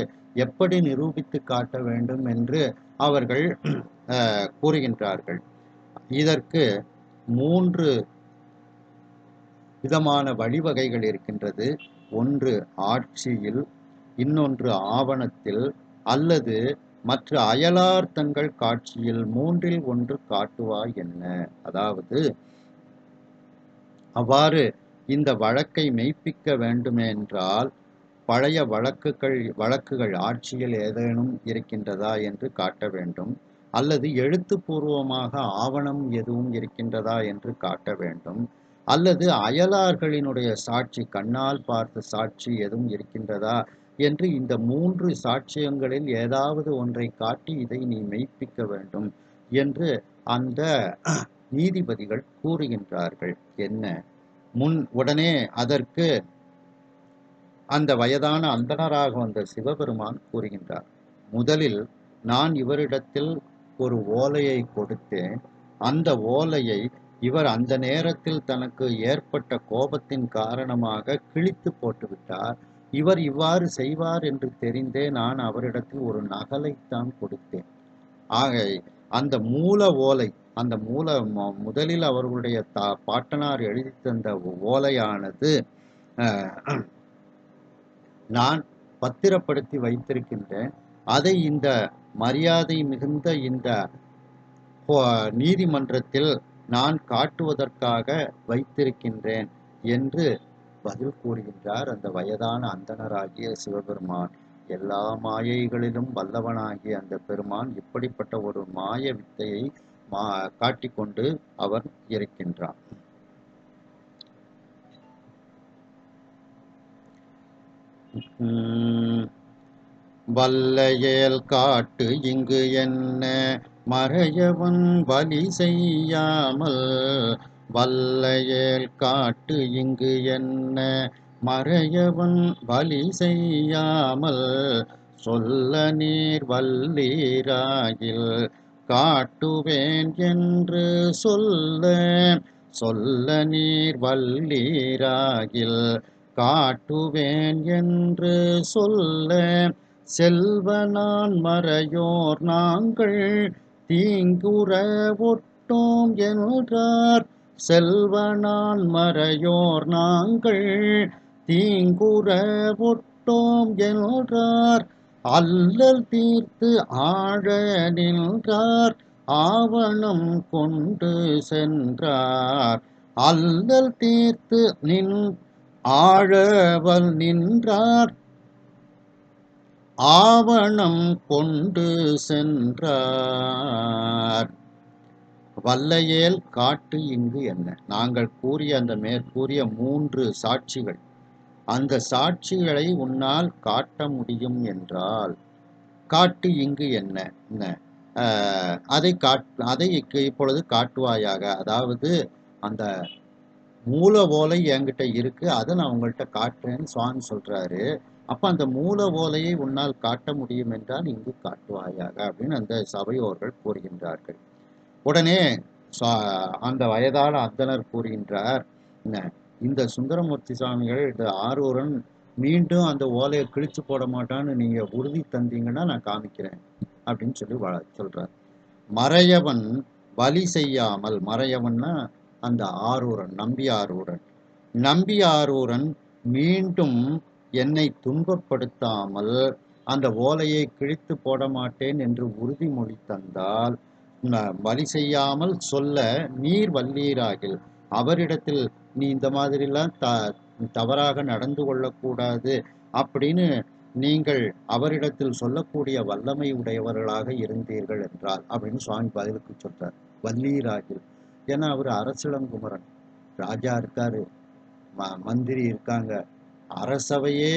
எப்படி நிரூபித்து காட்ட வேண்டும் என்று அவர்கள் கூறுகின்றார்கள். இதற்கு 3 விதமான வழிவகைகள் இருக்கின்றது. ஒன்று ஆட்சியில், இன்னொன்று ஆவணத்தில், அல்லது மற்ற அயலார் தங்கள் காட்சியில். 3ல் 1 காட்டுவாய் என்ன? அதாவது அவ்வாறு இந்த வழக்கை மெய்ப்பிக்க வேண்டுமென்றால் பழைய வழக்குகள் ஆட்சியில் ஏதேனும் இருக்கின்றதா என்று காட்ட வேண்டும், அல்லது எழுத்துப்பூர்வமாக ஆவணம் எதுவும் இருக்கின்றதா என்று காட்ட வேண்டும், அல்லது அயலார்களினுடைய சாட்சி, கண்ணால் பார்த்த சாட்சி எதுவும் இருக்கின்றதா என்று இந்த 3 சாட்சியங்களில் ஏதாவது ஒன்றை காட்டி இதை நீ மெய்ப்பிக்க வேண்டும் என்று அந்த நீதிபதிகள் கூறுகின்றார்கள். என்ன உடனே அதற்கு அந்த வயதான அந்தணராக வந்த சிவபெருமான் கூறுகின்றார், முதலில் நான் இவரிடத்தில் ஒரு ஓலையை கொடுத்தேன். அந்த ஓலையை இவர் அந்த நேரத்தில் தனக்கு ஏற்பட்ட கோபத்தின் காரணமாக கிழித்து போட்டுவிட்டார். இவர் இவ்வாறு செய்வார் என்று தெரிந்தே நான் அவரிடத்தில் ஒரு நகலைத்தான் கொடுத்தேன். ஆக அந்த மூல ஓலை, அந்த முதலில் அவர்களுடைய பாட்டனார் எழுதி தந்த ஓலையானது நான் பத்திரப்படுத்தி வைத்திருக்கின்றேன். அதை இந்த மரியாதை மிகுந்த இந்த நீதிமன்றத்தில் நான் காட்டுவதற்காக வைத்திருக்கின்றேன் என்று பதில் கூறுகின்றார் அந்த வயதான அந்தணராகிய சிவபெருமான். எல்லா மாயைகளிலும் வல்லவனாகிய அந்த பெருமான் இப்படிப்பட்ட ஒரு மாய வித்தையை காட்டிக்கொண்டு அவர் இருக்கின்றார். வல்லையேல் காட்டு இங்கு என்ன மறையவன் பலி செய்யாமல், வல்லையேல் காட்டு இங்கு என்ன மறையவன் பலி செய்யாமல், சொல்ல நீர் வல்லீராகில் காட்டுவேன் என்று சொல்ல நீர் வல்லீராகில் காட்டுவேன் என்று சொல்ல, செல்வனான் மறையோர் நாங்கள் தீங்குற ஒட்டோம் என்றார். செல்வனான் மறையோர் நாங்கள் தீங்குற ஒட்டோம் என்றார். அல்லல் தீர்த்து ஆழ நின்றார் ஆவணம் கொண்டு சென்றார். அல்லல் தீர்த்து ஆழவல் நின்றார் ஆவணம் கொண்டு சென்றார். வல்லையேல் காட்டு இங்கு என்ன, நாங்கள் கூறிய அந்த மேற்கூறிய 3 சாட்சிகள், அந்த சாட்சிகளை உன்னால் காட்ட முடியும் என்றால் காட்டு இங்கு என்ன, அதை இப்பொழுது காட்டுவாயாக. அதாவது அந்த மூல ஓலை என்கிட்ட இருக்கு, அதை நான் உங்கள்கிட்ட காட்டுறேன்னு சுவாமி சொல்றாரு. அப்ப அந்த மூல ஓலையை உன்னால் காட்ட முடியும் என்றால் இங்கு காட்டுவாயாக அப்படின்னு அந்த சபையோர்கள் கூறுகின்றார்கள். உடனே அந்த வயதான அந்தனர் கூறுகின்றார், இந்த சுந்தரமூர்த்தி சுவாமிகள் இந்த ஆரூரன் மீண்டும் அந்த ஓலையை கிழிச்சு போட மாட்டான்னு நீங்க உறுதி தந்தீங்கன்னா நான் காமிக்கிறேன் அப்படின்னு சொல்லி சொல்றார். மறையவன் பலி செய்யாமல், மறையவன்னா அந்த ஆரூரன், நம்பி ஆரூரன் மீண்டும் என்னை துன்பப்படுத்தாமல் அந்த ஓலையை கிழித்து போட மாட்டேன் என்று உறுதிமொழி தந்தால், பலி செய்யாமல் சொல்ல நீர் வல்லீராகில், அவரிடத்தில் நீ இந்த மாதிரிலாம் தவறாக நடந்து கொள்ளக்கூடாது அப்படின்னு நீங்கள் அவரிடத்தில் சொல்லக்கூடிய வல்லமை உடையவர்களாக இருந்தீர்கள் என்றால் அப்படின்னு சுவாமி பதிலுக்கு சொல்றார். வல்லீராகில், ஏன்னா அவர் அரசிளங்குமரன், ராஜா இருக்காரு, மந்திரி இருக்காங்க, அரசவையே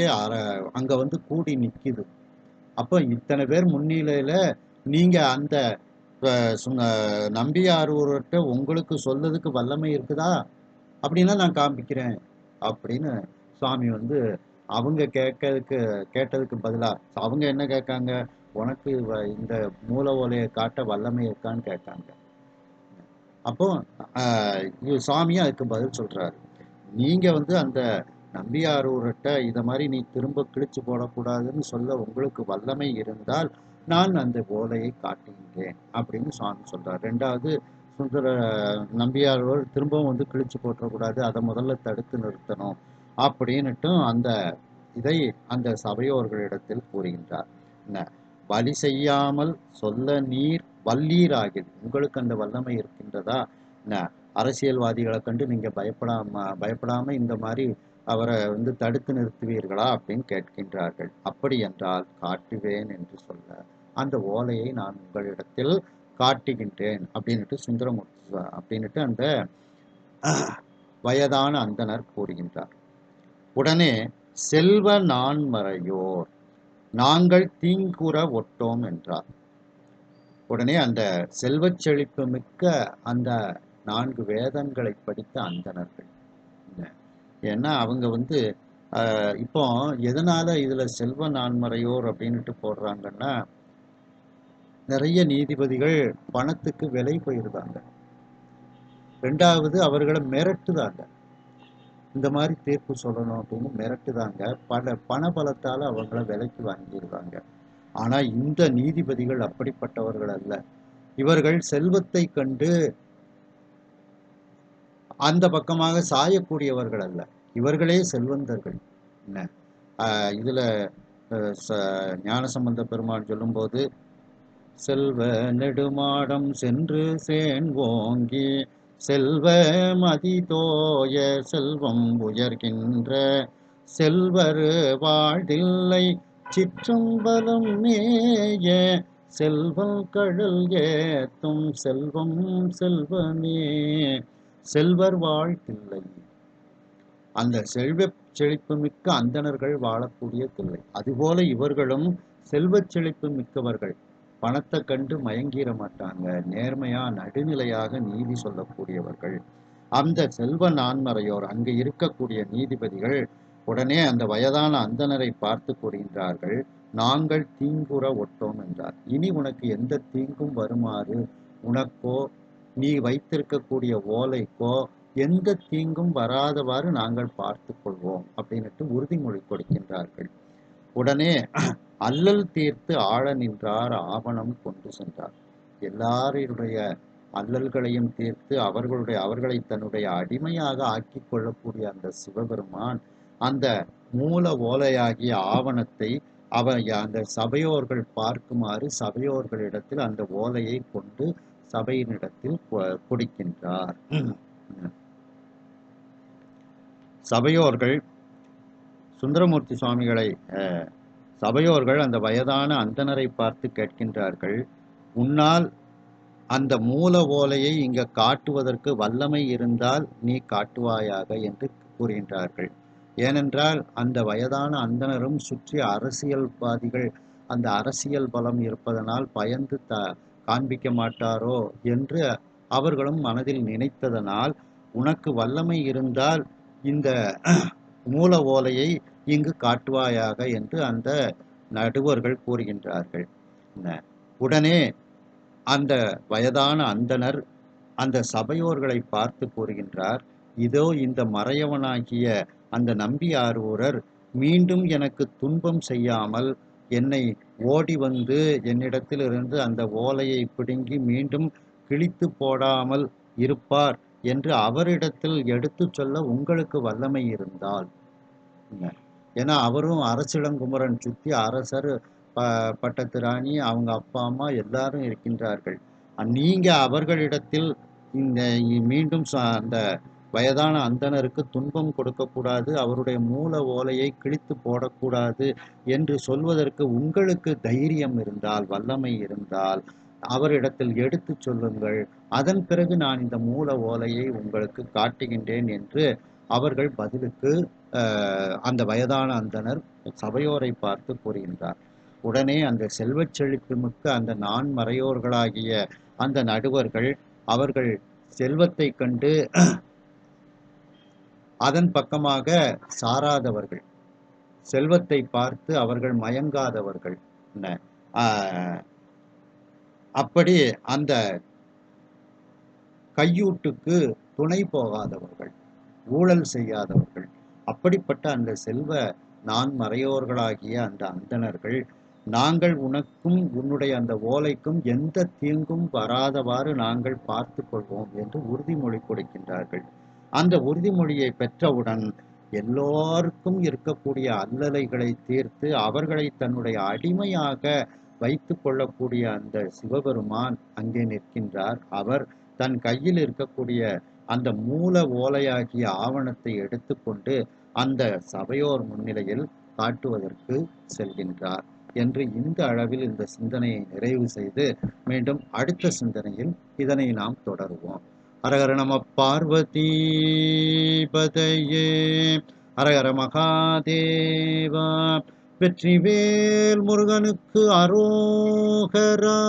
அங்க வந்து கூடி நிக்குது. அப்ப இத்தனை பேர் முன்னிலையில நீங்க அந்த நம்பியாரூர்கிட்ட உங்களுக்கு சொல்லதுக்கு வல்லமை இருக்குதா அப்படின்னா நான் காமிக்கிறேன் அப்படின்னு சுவாமி வந்து அவங்க கேட்டதுக்கு பதிலா அவங்க என்ன கேட்காங்க, உனக்கு இந்த மூல ஓலையை காட்ட வல்லமை இருக்கான்னு கேட்டாங்க. அப்போ சுவாமியும் அதுக்கு பதில் சொல்றாரு, நீங்க வந்து அந்த நம்பியாரூர்கிட்ட இதை மாதிரி நீ திரும்ப கிழிச்சு போடக்கூடாதுன்னு சொல்ல உங்களுக்கு வல்லமை இருந்தால் நான் அந்த ஓலையை காட்டுகின்றேன் அப்படின்னு சுவாமி சொல்றார். 2வது சுந்தர நம்பியாரூர் திரும்பவும் வந்து கிழிச்சு போட்டக்கூடாது, அதை முதல்ல தடுத்து நிறுத்தணும் அப்படின்னுட்டும் அந்த இதை அந்த சபையோர்களிடத்தில் கூறுகின்றார். பலி செய்யாமல் சொல்ல நீர் வல்லீராகில், உங்களுக்கு அந்த வல்லமை இருக்கின்றதா, அரசியல்வாதிகளை கண்டு நீங்க பயப்படாம இந்த மாதிரி அவரை வந்து தடுத்து நிறுத்துவீர்களா அப்படின்னு கேட்கின்றார்கள். அப்படி என்றால் காட்டுவேன் என்று சொல்ல அந்த ஓலையை நான் உங்களிடத்தில் காட்டுகின்றேன் அப்படின்னுட்டு சுந்தரமூர்த்தி அப்படின்னுட்டு அந்த வயதான அந்தணர் கூறுகின்றார். உடனே செல்வ நான்மறையோர் நாங்கள் தீங்குற ஒட்டோம் என்றார். உடனே அந்த செல்வச் செழிப்பு மிக்க அந்த 4 வேதங்களை படித்த அந்தணர்கள். ஏன்னா அவங்க இப்போ எதனால இதுல செல்வ நான்மறையோர் அப்படின்னுட்டு போடுறாங்கன்னா, நிறைய நீதிபதிகள் பணத்துக்கு விலை போயிருந்தாங்க. 2வது அவர்களை மிரட்டுதாங்க. இந்த மாதிரி தீர்ப்பு சொல்லணும் அப்படின்னு மிரட்டுதாங்க. பண பலத்தால அவங்கள விலைக்கு வாங்கியிருந்தாங்க. ஆனா இந்த நீதிபதிகள் அப்படிப்பட்டவர்கள் அல்ல. இவர்கள் செல்வத்தை கண்டு அந்த பக்கமாக சாயக்கூடியவர்கள் அல்ல. இவர்களே செல்வந்தர்கள். என்ன இதுல ஞானசம்பந்த பெருமாள் சொல்லும்போது, செல்வ நெடுமாடம் சென்று சேன்வோங்கி செல்வ மதிதோய செல்வம் உயர்கின்ற செல்வர் வாழ்தில்லை சிற்றம்பலம் மேய செல்வம் கழல் ஏத்தும் செல்வம் செல்வமே. செல்வர் வாழ்தில்லை, அந்த செல்வ செழிப்பு மிக்க அந்தணர்கள் வாழக்கூடிய தில்லை. அதுபோல இவர்களும் செல்வச் செழிப்பு மிக்கவர்கள். பணத்தை கண்டு மயங்கிட மாட்டாங்க. நேர்மையா நடுநிலையாக நீதி சொல்லக்கூடியவர்கள். அந்த செல்வ நான்மறையோர் அங்கு இருக்கக்கூடிய நீதிபதிகள் உடனே அந்த வயதான அந்தணரை பார்த்து கூறுகின்றார்கள், நாங்கள் தீங்குற ஒட்டோம் என்றார். இனி உனக்கு எந்த தீங்கும் வருமாறு உனக்கோ நீ வைத்திருக்கக்கூடிய ஓலைக்கோ எந்த தீங்கும் வராதவாறு நாங்கள் பார்த்து கொள்வோம் அப்படின்னுட்டு உறுதிமொழி கொடுக்கின்றார்கள். உடனே அல்லல் தீர்த்து ஆழ நின்றார் ஆவணம் கொண்டு சென்றார். எல்லாருடைய அல்லல்களையும் தீர்த்து அவர்களை தன்னுடைய அடிமையாக ஆக்கி கொள்ளக்கூடிய அந்த சிவபெருமான் அந்த மூல ஓலையாகிய ஆவணத்தை அந்த சபையோர்கள் பார்க்குமாறு சபையோர்களிடத்தில் அந்த ஓலையை கொண்டு சபையினிடத்தில் கொடுக்கின்றார். சபையோர்கள் சுந்தரமூர்த்தி சுவாமிகளை சபையோர்கள் அந்த வயதான அந்தணரை பார்த்து கேட்கின்றார்கள், உன்னால் அந்த மூல ஓலையை இங்க காட்டுவதற்கு வல்லமை இருந்தால் நீ காட்டுவாயாக என்று கூறுகின்றார்கள். ஏனென்றால் அந்த வயதான அந்தணரும் சுற்றி அரசியல்வாதிகள் அந்த அரசியல் பலம் இருப்பதனால் பயந்து காண்பிக்க மாட்டாரோ என்று அவர்களும் மனதில் நினைத்ததனால், உனக்கு வல்லமை இருந்தால் இந்த மூல ஓலையை இங்கு காட்டுவாயாக என்று அந்த நடுவர்கள் கூறுகின்றார்கள். உடனே அந்த வயதான அந்தணர் அந்த சபையோர்களை பார்த்து கூறுகின்றார், இதோ இந்த மறையவனாகிய அந்த நம்பியாரூரர் மீண்டும் எனக்கு துன்பம் செய்யாமல் என்னை ஓடி வந்து என்னிடத்திலிருந்து அந்த ஓலையை பிடுங்கி மீண்டும் கிழித்து போடாமல் இருப்பார் என்று அவரிடத்தில் எடுத்து சொல்ல உங்களுக்கு வல்லமை இருந்தால். ஏன்னா அவரும் அரசிளங்குமரன் சுற்றி அரசர் பட்டத்து ராணி அவங்க அப்பா அம்மா எல்லாரும் இருக்கின்றார்கள். நீங்க அவர்களிடத்தில் இந்த மீண்டும் அந்த வயதான அந்தணருக்கு துன்பம் கொடுக்கக்கூடாது, அவருடைய மூல ஓலையை கிழித்து போடக்கூடாது என்று சொல்வதற்கு உங்களுக்கு தைரியம் இருந்தால் வல்லமை இருந்தால் அவரிடத்தில் எடுத்து சொல்லுங்கள், அதன் பிறகு நான் இந்த மூல ஓலையை உங்களுக்கு காட்டுகின்றேன் என்று அவர்கள் பதிலுக்கு அந்த வயதான அந்தணர் சபையோரை பார்த்து கூறுகின்றார். உடனே அந்த செல்வச் செழிப்பு மிக்க அந்த நான்மறையோர்களாகிய அந்த நடுவர்கள் அவர்கள் செல்வத்தை கண்டு அதன் பக்கமாக சாராதவர்கள், செல்வத்தை பார்த்து அவர்கள் மயங்காதவர்கள், அப்படி அந்த கையூட்டுக்கு துணை போகாதவர்கள், ஊழல் செய்யாதவர்கள், அப்படிப்பட்ட அந்த செல்வ நான்மறையோர்களாகிய அந்த அந்தணர்கள், நாங்கள் உனக்கும் உன்னுடைய அந்த ஓலைக்கும் எந்த தீங்கும் வராதவாறு நாங்கள் பார்த்து கொள்வோம் என்று உறுதிமொழி கொடுக்கின்றார்கள். அந்த உறுதிமொழியை பெற்றவுடன் எல்லோருக்கும் இருக்கக்கூடிய அல்லலைகளை தீர்த்து அவர்களை தன்னுடைய அடிமையாக வைத்து கொள்ளக்கூடிய அந்த சிவபெருமான் அங்கே நிற்கின்றார். அவர் தன் கையில் இருக்கக்கூடிய அந்த மூல ஓலையாகிய ஆவணத்தை எடுத்துக்கொண்டு அந்த சபையோர் முன்னிலையில் காட்டுவதற்கு செல்கின்றார் என்று இந்த அளவில் இந்த சிந்தனையை நிறைவு செய்து மீண்டும் அடுத்த சிந்தனையில் இதனை நாம் தொடருவோம். ஹரஹர நம பார்வதி பதையே ஹரஹர மகாதேவா. வெற்றிவேல் முருகனுக்கு அரோகரா.